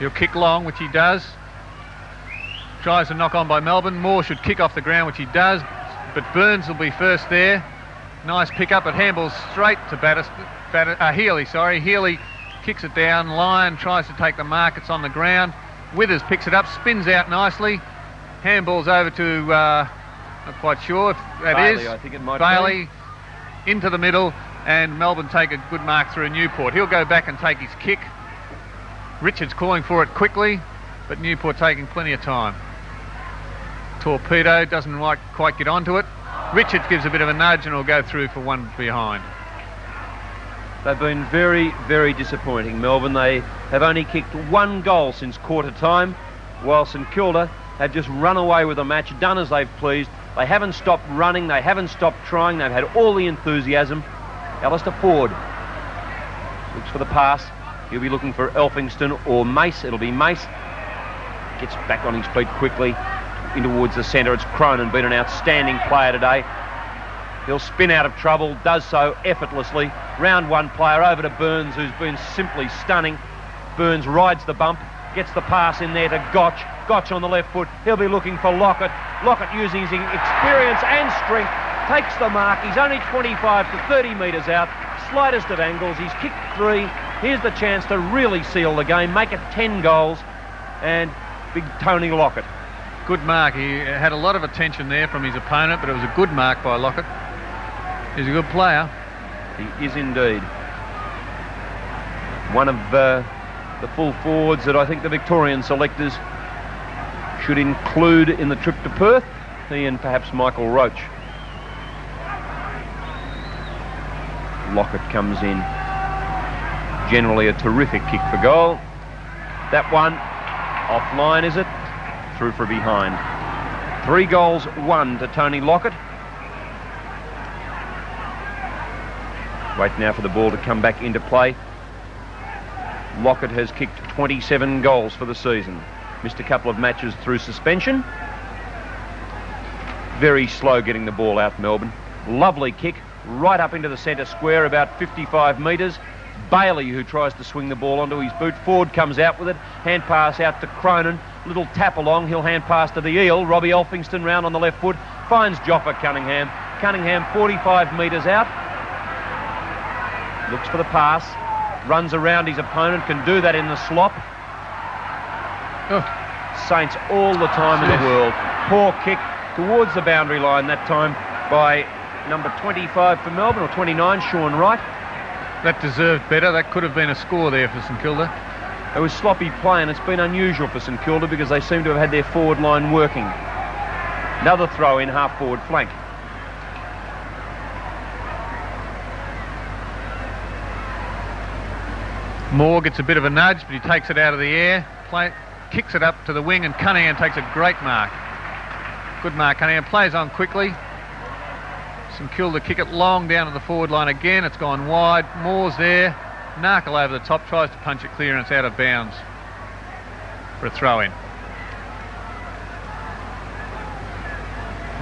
He'll kick long, which he does. Tries to knock on by Melbourne. Moore should kick off the ground, which he does, but Burns will be first there. Nice pick up. It handballs straight to Healy. Healy kicks it down. Lyon tries to take the mark. It's on the ground. Withers picks it up, spins out nicely. Handballs over to, not quite sure if that Bailey, is. I think it might Bailey be. Into the middle, and Melbourne take a good mark through Newport. He'll go back and take his kick. Richards calling for it quickly, but Newport taking plenty of time. Torpedo doesn't quite get onto it. Richards gives a bit of a nudge and will go through for one behind. They've been very, very disappointing, Melbourne. They have only kicked 1 goal since quarter time. while St Kilda have just run away with the match, done as they've pleased. They haven't stopped running, they haven't stopped trying, they've had all the enthusiasm. Alistair Ford looks for the pass. He'll be looking for Elphingston or Mace. It'll be Mace. Gets back on his feet quickly in towards the centre. It's Cronin, been an outstanding player today. He'll spin out of trouble, does so effortlessly. Round one player over to Burns, who's been simply stunning. Burns rides the bump, gets the pass in there to Gotch. Gotch on the left foot. He'll be looking for Lockett. Lockett, using his experience and strength, takes the mark. He's only 25 to 30 metres out. Slightest of angles. He's kicked 3. Here's the chance to really seal the game, make it 10 goals. And big Tony Lockett. Good mark. He had a lot of attention there from his opponent, but it was a good mark by Lockett. He's a good player. He is indeed. One of the full forwards that I think the Victorian selectors should include in the trip to Perth. He and perhaps Michael Roach. Lockett comes in. Generally a terrific kick for goal. That one, offline is it? Through for behind. 3 goals, 1 to Tony Lockett. Wait now for the ball to come back into play. Lockett has kicked 27 goals for the season. Missed a couple of matches through suspension. Very slow getting the ball out, Melbourne. Lovely kick, right up into the centre square, about 55 metres. Bailey, who tries to swing the ball onto his boot. Ford comes out with it. Hand pass out to Cronin. Little tap along. He'll hand pass to the Eel. Robbie Elphingston round on the left foot. Finds Joffa Cunningham. Cunningham 45 metres out. Looks for the pass. Runs around his opponent. Can do that in the slop. Saints all the time in the world. Poor kick towards the boundary line that time by number 25 for Melbourne, or 29, Sean Wright. That deserved better. That could have been a score there for St Kilda. It was sloppy play, and it's been unusual for St Kilda because they seem to have had their forward line working. Another throw in half forward flank. Moore gets a bit of a nudge, but he takes it out of the air, kicks it up to the wing, and Cunningham takes a great mark. Good mark. Cunningham plays on quickly. St Kilda kick it long down to the forward line again. It's gone wide. Moore's there. Narkle over the top, tries to punch it clear, and it's out of bounds for a throw-in.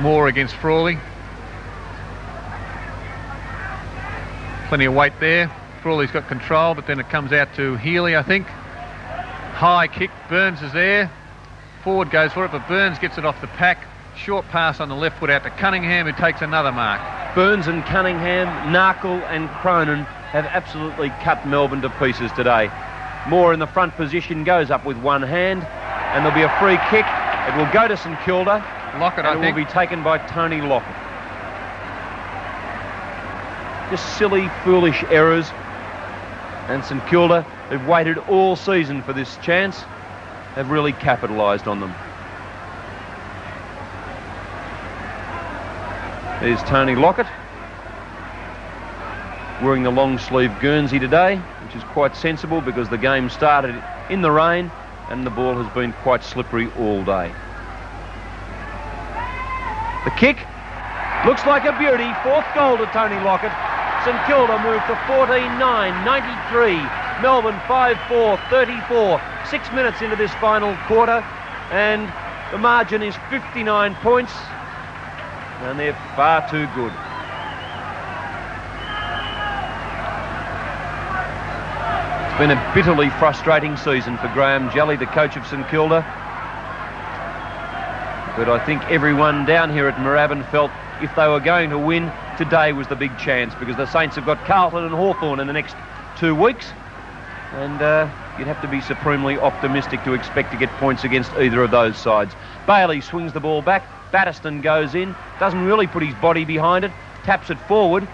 Moore against Frawley. Plenty of weight there. Frawley's got control, but then it comes out to Healy, I think. High kick. Burns is there. Ford goes for it, but Burns gets it off the pack. Short pass on the left foot out to Cunningham, who takes another mark. Burns and Cunningham, Narkle and Cronin have absolutely cut Melbourne to pieces today. Moore in the front position goes up with one hand, and there'll be a free kick. It will go to St Kilda. Lockett, and it will be taken by Tony Lockett. Just silly, foolish errors. And St Kilda, who've waited all season for this chance, have really capitalised on them. There's Tony Lockett, wearing the long sleeve Guernsey today, which is quite sensible because the game started in the rain and the ball has been quite slippery all day. The kick looks like a beauty. 4th goal to Tony Lockett. St Kilda moved to 14-9, 93. Melbourne 5-4, 34. 6 minutes into this final quarter, and the margin is 59 points. And they're far too good. It's been a bitterly frustrating season for Graham Jelly, the coach of St Kilda. But I think everyone down here at Moorabbin felt if they were going to win, today was the big chance, because the Saints have got Carlton and Hawthorn in the next 2 weeks. And you'd have to be supremely optimistic to expect to get points against either of those sides. Bailey swings the ball back. Batterston goes in, doesn't really put his body behind it, taps it forward.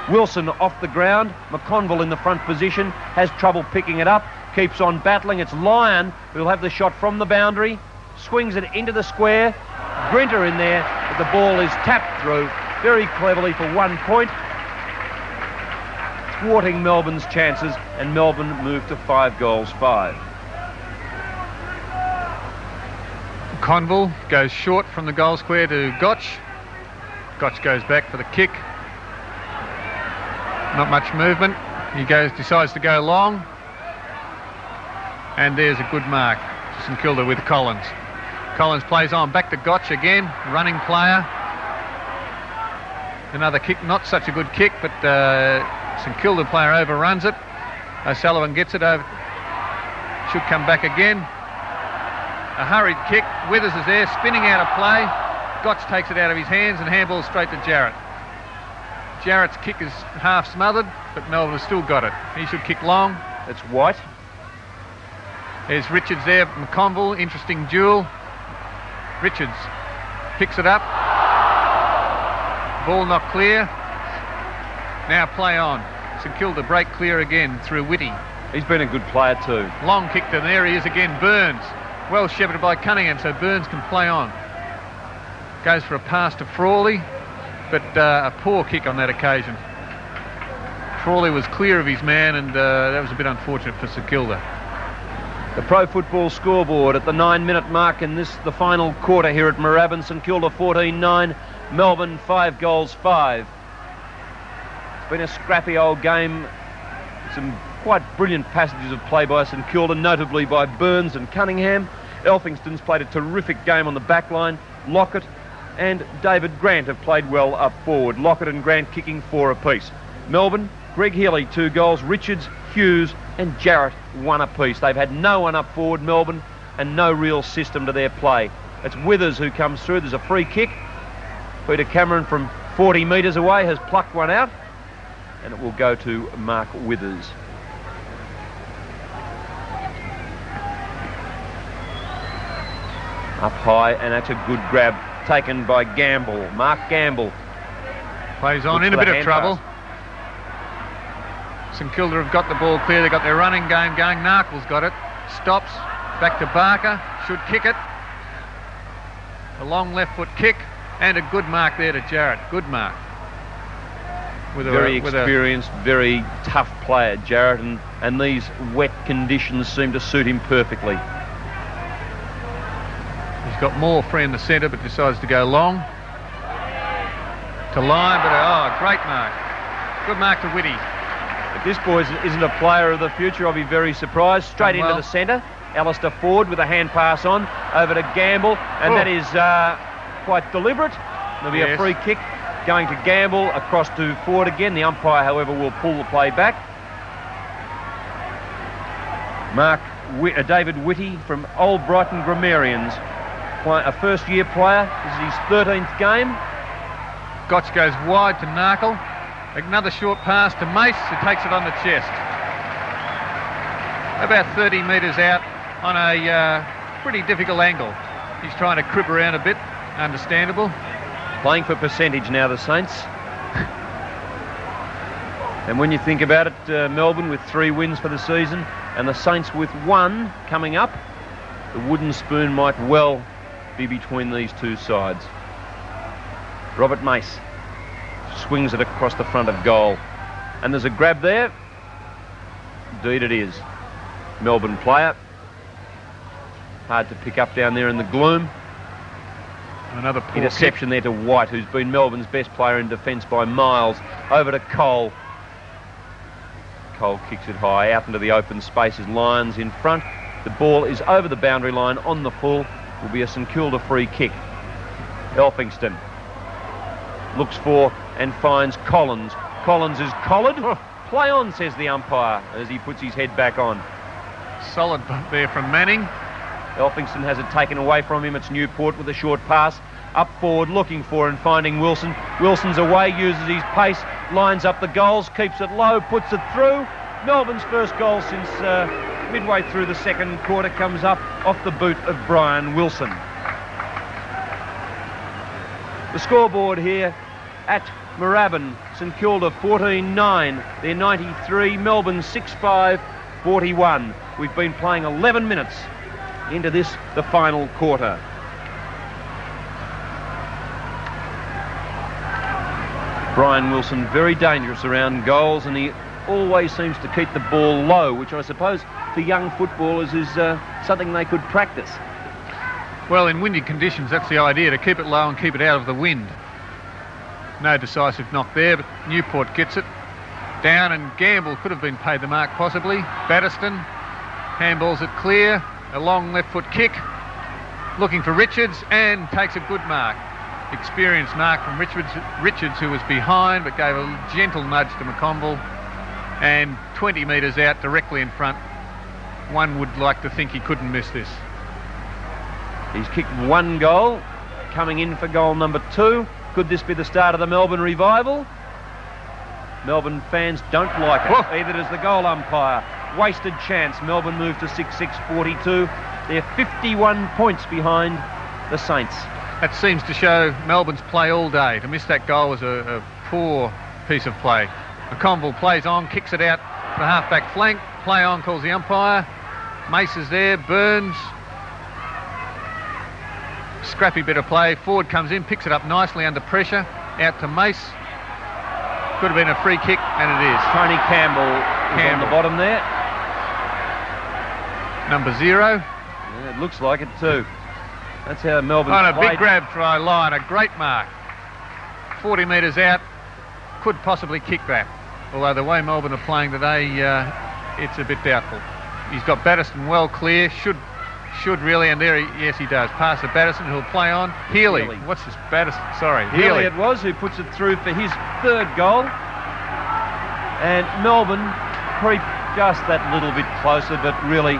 Wilson off the ground. McConville in the front position, has trouble picking it up, keeps on battling. It's Lyon who'll have the shot from the boundary, swings it into the square. Grinter in there, but the ball is tapped through very cleverly for 1 point, thwarting Melbourne's chances, and Melbourne move to 5 goals, 5. McConville goes short from the goal square to Gotch. Gotch goes back for the kick. Not much movement. He decides to go long. And there's a good mark. St Kilda with Collins. Collins plays on back to Gotch again. Running player. Another kick, not such a good kick, but St Kilda player overruns it. O'Sullivan gets it over. Should come back again. A hurried kick. Withers is there, spinning out of play. Gotch takes it out of his hands and handballs straight to Jarrett. Jarrett's kick is half smothered, but Melbourne has still got it. He should kick long. It's White. There's Richards there, McConville, interesting duel. Richards picks it up. Ball not clear. Now play on. St Kilda break clear again through Whitty. He's been a good player too. Long kick to there he is again, Burns. Well shepherded by Cunningham, so Burns can play on. Goes for a pass to Frawley, but a poor kick on that occasion. Frawley was clear of his man, and that was a bit unfortunate for St Kilda. The Pro Football scoreboard at the 9-minute mark in the final quarter here at Moorabbin. St Kilda 14-9, Melbourne 5-5. It's been a scrappy old game. Some quite brilliant passages of play by St Kilda, notably by Burns and Cunningham. Elphingston's played a terrific game on the back line. Lockett and David Grant have played well up forward. Lockett and Grant kicking 4 apiece. Melbourne, Greg Healy 2 goals, Richards, Hughes and Jarrett 1 apiece. They've had no one up forward, Melbourne, and no real system to their play. It's Withers who comes through. There's a free kick. Peter Cameron from 40 metres away has plucked one out, and it will go to Mark Withers. Up high, and that's a good grab taken by Gamble. Mark Gamble plays on in a bit of trouble. St Kilda have got the ball clear. They've got their running game going. Narkle's got it. Stops. Back to Barker. Should kick it. A long left foot kick and a good mark there to Jarrett. Good mark. Very experienced, very tough player, Jarrett, and these wet conditions seem to suit him perfectly. He's got more free in the centre, but decides to go long. To line, but great mark. Good mark to Whitty. If this boy isn't a player of the future, I'll be very surprised. Straight into the centre. Alistair Ford with a hand pass on over to Gamble, and that is quite deliberate. There'll be a free kick going to Gamble, across to Ford again. The umpire, however, will pull the play back. David Whitty from Old Brighton Grammarians, a first-year player. This is his 13th game. Gotch goes wide to Narkle. Another short pass to Mace, who takes it on the chest. About 30 metres out on a pretty difficult angle. He's trying to crib around a bit, understandable. Playing for percentage now, the Saints. And when you think about it, Melbourne with 3 wins for the season, and the Saints with 1 coming up, the wooden spoon might well be between these two sides. Robert Mace swings it across the front of goal, and there's a grab there. Indeed it is. Melbourne player. Hard to pick up down there in the gloom. Another poor interception there to White, who's been Melbourne's best player in defence by miles. Over to Cole. Cole kicks it high out into the open spaces. Lions in front. The ball is over the boundary line on the full. Will be a St Kilda free kick. Elphingston looks for and finds Collins. Collins is collared. Play on, says the umpire as he puts his head back on. Solid there from Manning. Elphingston has it taken away from him. It's Newport with a short pass. Up forward, looking for and finding Wilson. Wilson's away, uses his pace, lines up the goals, keeps it low, puts it through. Melbourne's first goal since midway through the second quarter comes up off the boot of Brian Wilson. The scoreboard here at Moorabbin, St Kilda 14-9, they're 93, Melbourne 6-5, 41. We've been playing 11 minutes into this, the final quarter. Brian Wilson very dangerous around goals, and he always seems to keep the ball low, which I suppose for young footballers is something they could practice. Well, in windy conditions, that's the idea, to keep it low and keep it out of the wind. No decisive knock there, but Newport gets it. Down, and Gamble could have been paid the mark possibly. Batterston handballs it clear. A long left foot kick. Looking for Richards and takes a good mark. Experienced mark from Richards, who was behind but gave a gentle nudge to McConville. And 20 metres out, directly in front. One would like to think he couldn't miss this. He's kicked one goal, coming in for goal number 2. Could this be the start of the Melbourne revival? Melbourne fans don't like it. Whoa. Either does the goal umpire. Wasted chance. Melbourne moved to 6-6-42. They're 51 points behind the Saints. That seems to show Melbourne's play all day. To miss that goal was a poor piece of play. McConville plays on, kicks it out to the half-back flank. Play on, calls the umpire. Mace is there, Burns. Scrappy bit of play. Ford comes in, picks it up nicely under pressure. Out to Mace. Could have been a free kick, and it is. Tony Campbell is on the bottom there. Number 0. Yeah, it looks like it too. That's how Melbourne On a played. big grab try line, a great mark. 40 metres out, could possibly kick that. Although the way Melbourne are playing today, it's a bit doubtful. He's got Batterston well clear, should really, and there yes he does. Pass to Batterston, who'll play on. Healy. What's this? Batterston, sorry. Healy it was who puts it through for his 3rd goal. And Melbourne creep just that little bit closer, but really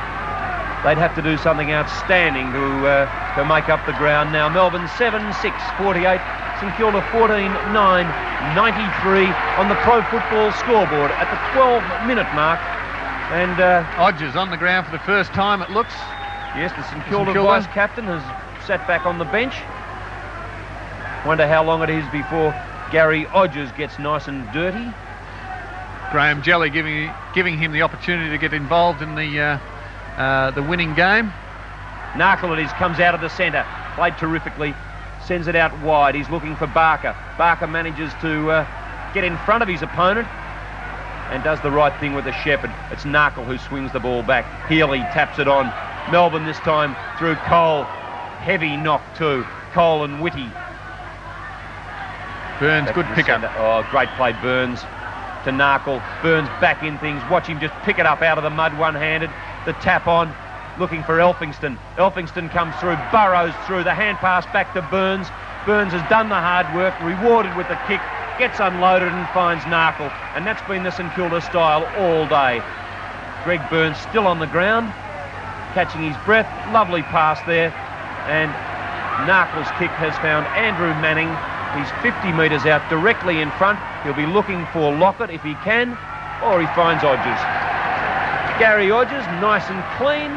they'd have to do something outstanding to make up the ground. Now Melbourne 7-6-48, St Kilda 14-9-93 on the Pro Football scoreboard at the 12-minute mark. And Odgers on the ground for the first time, it looks. yes, the St Kilda vice-captain has sat back on the bench. Wonder how long it is before Gary Odgers gets nice and dirty. Graham Jelly giving him the opportunity to get involved in the winning game. Narcoles comes out of the centre, played terrifically, sends it out wide. He's looking for Barker. Barker manages to get in front of his opponent and does the right thing with the shepherd. It's Narkle who swings the ball back. Healy taps it on. Melbourne this time through Cole. Heavy knock too. Cole and Whitty. Burns, good pickup. Oh, great play, Burns to Narkle. Burns back in things. Watch him just pick it up out of the mud one-handed. The tap on, looking for Elphingston. Elphingston comes through, burrows through. The hand pass back to Burns. Burns has done the hard work, rewarded with the kick, gets unloaded and finds Narkle. And that's been the St Kilda style all day. Greg Burns still on the ground, catching his breath. Lovely pass there. And Narkle's kick has found Andrew Manning. He's 50 metres out directly in front. He'll be looking for Lockett if he can, or he finds Odgers. Gary Odgers, nice and clean.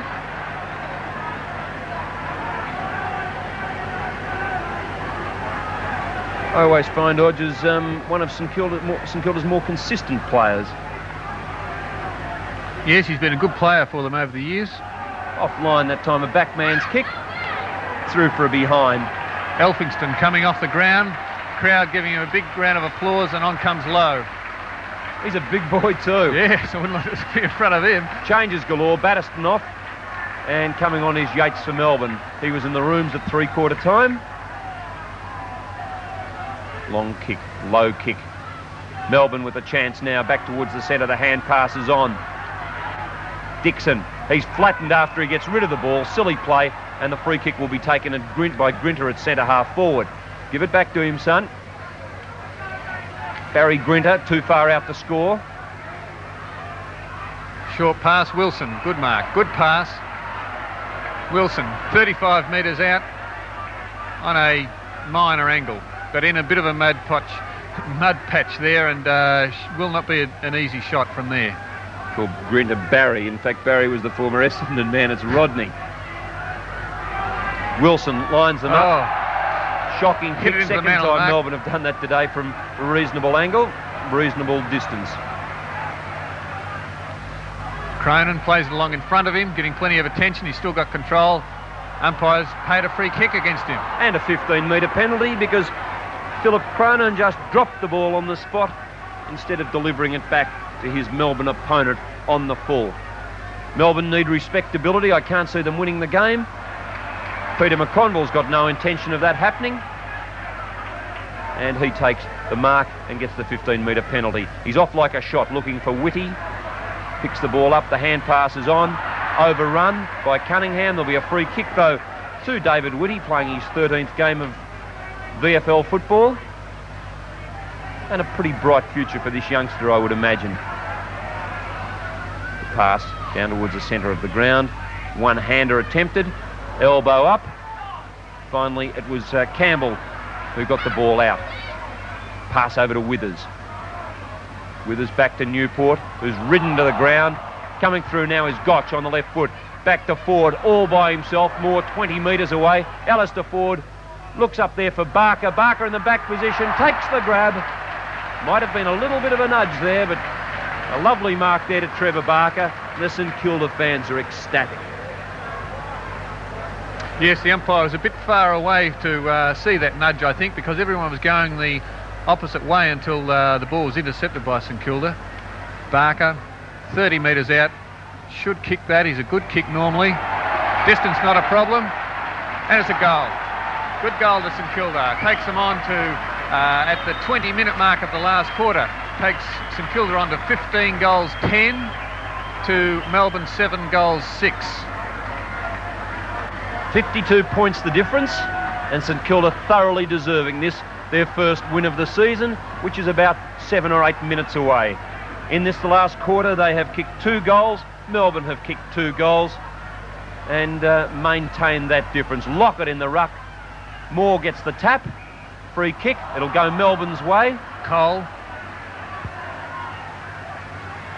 I always find Odgers one of St Kilda's more consistent players. Yes, he's been a good player for them over the years. Offline that time, a backman's kick. Through for a behind. Elphingston coming off the ground. Crowd giving him a big round of applause, and on comes Lowe. He's a big boy too. Yes, I wouldn't like to be in front of him. Changes galore. Batterston off. And coming on is Yates for Melbourne. He was in the rooms at 3/4 time. Long kick, low kick. Melbourne with a chance now, back towards the centre. The hand passes on. Dixon, he's flattened after he gets rid of the ball. Silly play, and the free kick will be taken by Grinter at centre half forward. Give it back to him, son. Barry Grinter, too far out to score. Short pass, Wilson, good mark, good pass. Wilson, 35 metres out on a minor angle, but in a bit of a mud patch there, and will not be an easy shot from there. Called Grinter Barry. In fact, Barry was the former Essendon man. It's Rodney. Wilson lines them up. Shocking kick. Second time Melbourne have done that today from a reasonable angle, reasonable distance. Cronin plays it along in front of him, getting plenty of attention. He's still got control. Umpires paid a free kick against him. And a 15-metre penalty because Philip Cronin just dropped the ball on the spot instead of delivering it back to his Melbourne opponent on the full. Melbourne need respectability. I can't see them winning the game. Peter McConville's got no intention of that happening. And he takes the mark and gets the 15-metre penalty. He's off like a shot looking for Whitty. Picks the ball up, the hand pass is on. Overrun by Cunningham. There'll be a free kick though to David Whitty, playing his 13th game of VFL football. And a pretty bright future for this youngster, I would imagine. The pass down towards the centre of the ground. One-hander attempted. Elbow up. Finally, it was Campbell who got the ball out. Pass over to Withers. Withers back to Newport, who's ridden to the ground. Coming through now is Gotch on the left foot. Back to Ford, all by himself, more 20 metres away. Alistair Ford looks up there for Barker. Barker in the back position, takes the grab. Might have been a little bit of a nudge there, but a lovely mark there to Trevor Barker. The St Kilda fans are ecstatic. Yes, the umpire was a bit far away to see that nudge, I think, because everyone was going the opposite way until the ball was intercepted by St Kilda. Barker, 30 metres out, should kick that. He's a good kick normally. Distance not a problem, and it's a goal. Good goal to St Kilda. Takes them on to, at the 20-minute mark of the last quarter, takes St Kilda on to 15 goals 10 to Melbourne 7 goals 6. 52 points the difference, and St Kilda thoroughly deserving this, their first win of the season, which is about 7 or 8 minutes away. In this, the last quarter, they have kicked 2 goals. Melbourne have kicked 2 goals and maintained that difference. Lockett in the ruck. Moore gets the tap. Free kick. It'll go Melbourne's way.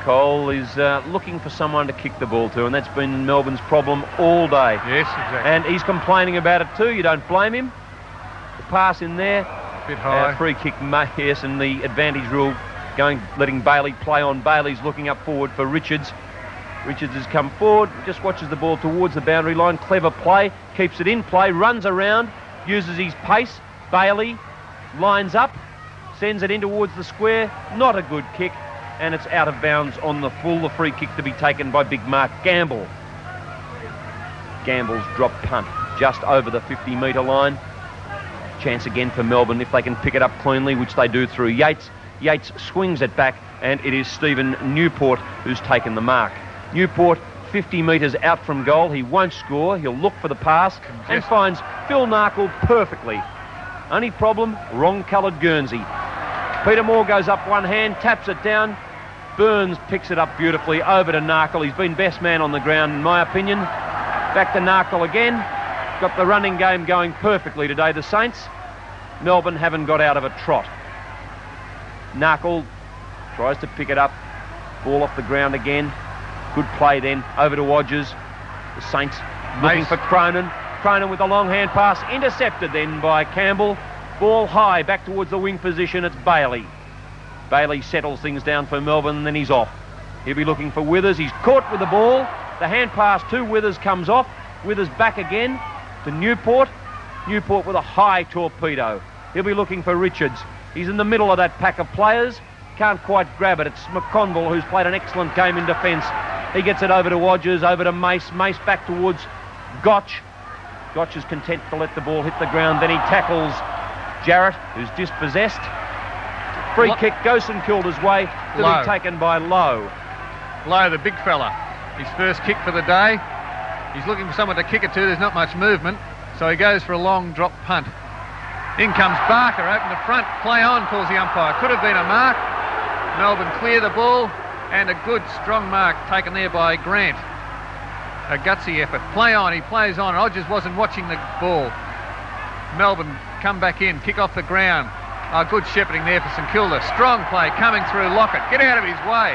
Cole is looking for someone to kick the ball to, and that's been Melbourne's problem all day. Yes, exactly. And he's complaining about it too. You don't blame him. The pass in there. A bit high. Free kick, yes, and the advantage rule letting Bailey play on. Bailey's looking up forward for Richards. Richards has come forward, just watches the ball towards the boundary line. Clever play, keeps it in play, runs around, uses his pace. Bailey lines up, sends it in towards the square. Not a good kick, and it's out of bounds on the full. The free kick to be taken by big Mark Gamble. Gamble's drop punt just over the 50-metre line. Chance again for Melbourne if they can pick it up cleanly, which they do through Yates. Yates swings it back, and it is Stephen Newport who's taken the mark. Newport 50 metres out from goal. He won't score. He'll look for the pass and finds Phil Narkle perfectly. Only problem, wrong coloured Guernsey. Peter Moore goes up one hand, taps it down. Burns picks it up beautifully over to Narkle. He's been best man on the ground, in my opinion. Back to Narkle again. Got the running game going perfectly today, the Saints. Melbourne haven't got out of a trot. Narkle tries to pick it up. Ball off the ground again. Good play then, over to Odgers. The Saints looking for Cronin. Cronin with a long hand pass, intercepted then by Campbell. Ball high, back towards the wing position, it's Bailey. Bailey settles things down for Melbourne, and then he's off. He'll be looking for Withers. He's caught with the ball. The hand pass to Withers comes off. Withers back again to Newport. Newport with a high torpedo. He'll be looking for Richards. He's in the middle of that pack of players. Can't quite grab it. It's McConville who's played an excellent game in defence. He gets it over to Odgers, over to Mace. Mace back towards Gotch. Gotch is content to let the ball hit the ground. Then he tackles Jarrett, who's dispossessed. Free kick goes St Kilda's way to be taken by Lowe. Lowe, the big fella. His first kick for the day. He's looking for someone to kick it to. There's not much movement, so he goes for a long drop punt. In comes Barker, open the front. Play on, calls the umpire. Could have been a mark. Melbourne clear the ball, and a good strong mark taken there by Grant. A gutsy effort. Play on, he plays on. Odgers wasn't watching the ball. Melbourne come back in, kick off the ground. Good shepherding there for St Kilda. Strong play coming through Lockett. Get out of his way.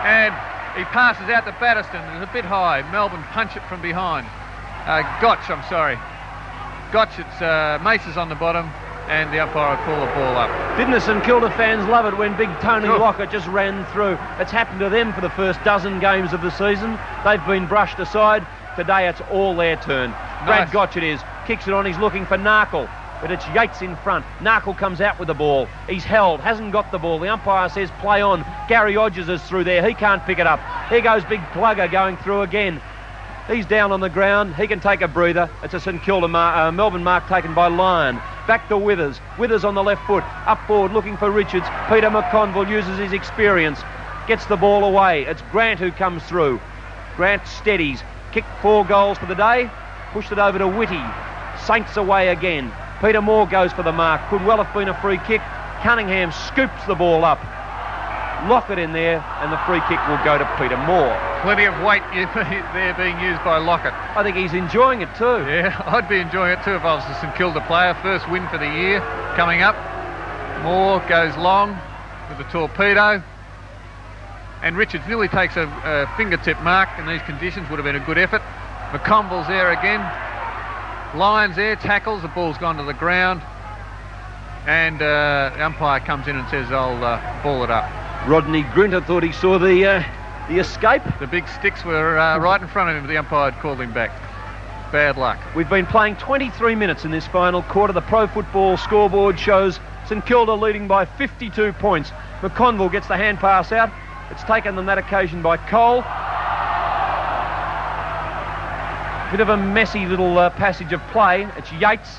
And he passes out to Batterston. It's a bit high. Melbourne punch it from behind. Gotch, it's Mace is on the bottom, and the umpire will call the ball up. Didn't the St Kilda fans love it when big Tony Lockett just ran through? It's happened to them for the first dozen games of the season. They've been brushed aside. Today it's all their turn. Brad Gotch it is. Kicks it on. He's looking for Narkle, but it's Yates in front. Narkle comes out with the ball. He's held, hasn't got the ball. The umpire says play on. Gary Odgers is through there. He can't pick it up. Here goes big Plugger going through again. He's down on the ground. He can take a breather. It's a St Kilda Melbourne mark taken by Lyon. Back to Withers. Withers on the left foot. Up forward looking for Richards. Peter McConville uses his experience. Gets the ball away. It's Grant who comes through. Grant steadies. Kicked 4 goals for the day. Pushed it over to Whitty. Saints away again. Peter Moore goes for the mark. Could well have been a free kick. Cunningham scoops the ball up. Lockett in there, and the free kick will go to Peter Moore. Plenty of weight there being used by Lockett. I think he's enjoying it too. Yeah, I'd be enjoying it too if I was a St Kilda player. First win for the year coming up. Moore goes long with the torpedo. And Richards nearly takes a fingertip mark in these conditions. Would have been a good effort. McConville's there again. Lyons there, tackles. The ball's gone to the ground. And the umpire comes in and says, I'll ball it up. Rodney Grinter thought he saw the escape. The big sticks were right in front of him, but the umpire had called him back. Bad luck. We've been playing 23 minutes in this final quarter. The Pro Football scoreboard shows St Kilda leading by 52 points. McConville gets the hand pass out. It's taken on that occasion by Cole. Bit of a messy little passage of play. It's Yates.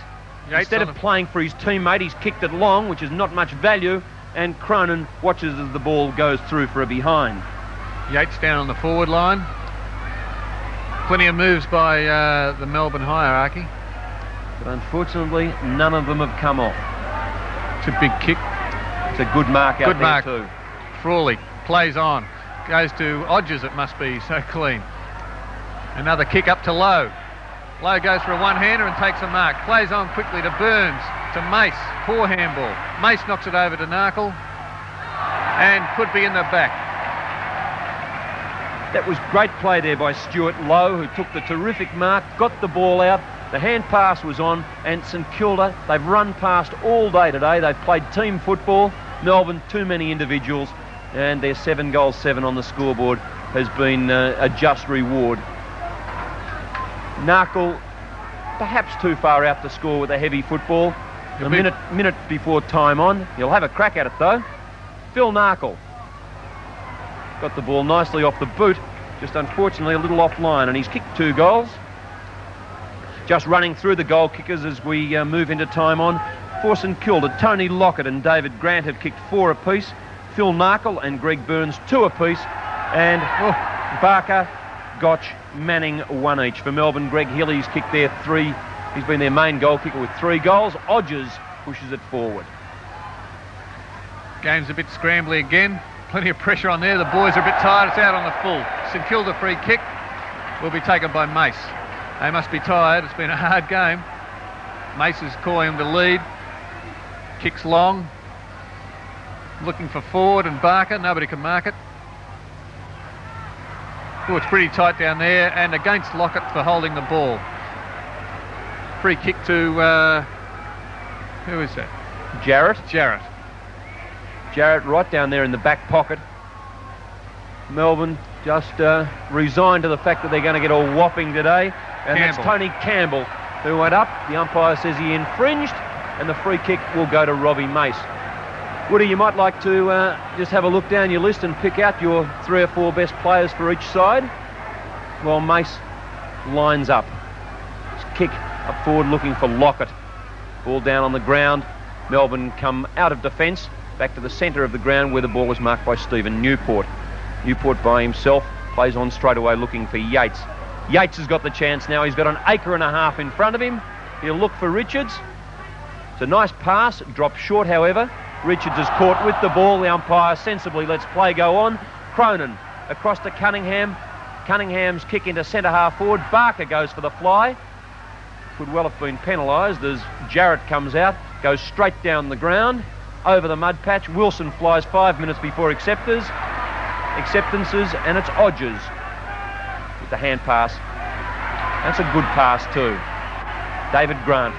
Instead of playing for his teammate, he's kicked it long, which is not much value, and Cronin watches as the ball goes through for a behind. Yates down on the forward line. Plenty of moves by the Melbourne hierarchy. But unfortunately, none of them have come off. It's a big kick. It's a good mark out there too. Frawley plays on. Goes to Odgers, it must be, so clean. Another kick up to Lowe. Lowe goes for a one-hander and takes a mark. Plays on quickly to Burns, to Mace. Poor handball. Mace knocks it over to Narkle and could be in the back. That was great play there by Stuart Lowe, who took the terrific mark, got the ball out. The hand pass was on, and St Kilda, they've run past all day today. They've played team football. Melbourne, too many individuals, and their 7 goals, 7 on the scoreboard has been a just reward. Narkle, perhaps too far out to score with a heavy football. A minute before time on. He'll have a crack at it though. Phil Narkle got the ball nicely off the boot, just unfortunately a little offline, and he's kicked 2 goals. Just running through the goal kickers as we move into time on. For St Kilda, Tony Lockett and David Grant have kicked 4 apiece. Phil Narkle and Greg Burns 2 apiece. And Barker, Gotch, Manning 1 each. For Melbourne, Greg Hilly's kicked their 3. He's been their main goal kicker with 3 goals. Odgers pushes it forward. Game's a bit scrambly again. Plenty of pressure on there. The boys are a bit tired. It's out on the full. St Kilda free kick will be taken by Mace. They must be tired. It's been a hard game. Mace is calling him to lead. Kicks long. Looking for Ford and Barker. Nobody can mark it. Oh, it's pretty tight down there, and against Lockett for holding the ball. Free kick to who is that? Jarrett. Jarrett right down there in the back pocket. Melbourne just resigned to the fact that they're going to get a whopping today, and that's Tony Campbell who went up. The umpire says he infringed, and the free kick will go to Robbie Mace. Woody, you might like to just have a look down your list and pick out your 3 or 4 best players for each side while Mace lines up. Kick up forward looking for Lockett. Ball down on the ground. Melbourne come out of defence back to the centre of the ground where the ball was marked by Stephen Newport. Newport by himself plays on straight away looking for Yates. Yates has got the chance now. He's got an acre and a half in front of him. He'll look for Richards. It's a nice pass, dropped short however. Richards is caught with the ball. The umpire sensibly lets play go on. Cronin across to Cunningham. Cunningham's kick into centre half forward. Barker goes for the fly. Could well have been penalised as Jarrett comes out, goes straight down the ground, over the mud patch. Wilson flies 5 minutes before acceptances, and it's Odgers with the hand pass. That's a good pass too. David Grant.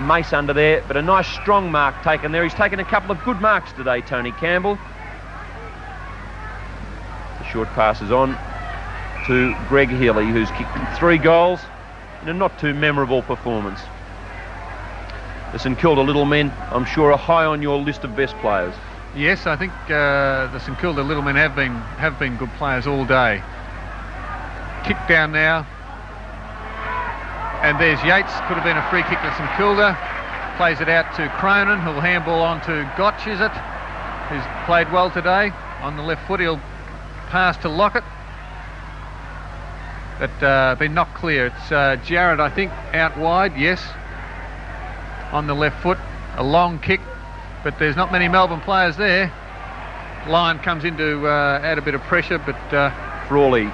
Mace under there, but a nice strong mark taken there. He's taken a couple of good marks today, Tony Campbell. The short pass is on to Greg Healy, who's kicked 3 goals in a not too memorable performance. The St Kilda Little Men, I'm sure, are high on your list of best players. Yes, I think the St Kilda Little Men have been good players all day. kick down now. And there's Yates, could have been a free kick to St Kilda. Plays it out to Cronin, who'll handball on to Gotch, is it? Who's played well today. On the left foot, he'll pass to Lockett. But been knocked clear. It's Jarrett, I think, out wide, yes. On the left foot, a long kick. But there's not many Melbourne players there. Lyon comes in to add a bit of pressure, but Frawley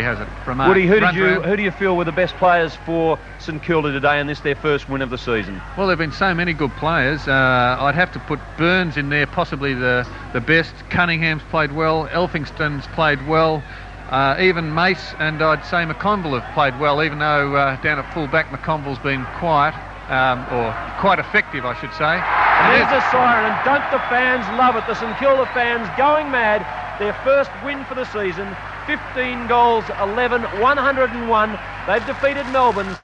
has it from Woody, who do you feel were the best players for St Kilda today in this their first win of the season? Well, there have been so many good players. I'd have to put Burns in there, possibly the best. Cunningham's played well. Elphingston's played well. Even Mace and I'd say McConville have played well, even though down at full-back McConville's been quiet, or quite effective, I should say. And there's the siren, and don't the fans love it? The St Kilda fans going mad. Their first win for the season, 15 goals, 11, 101. They've defeated Melbourne.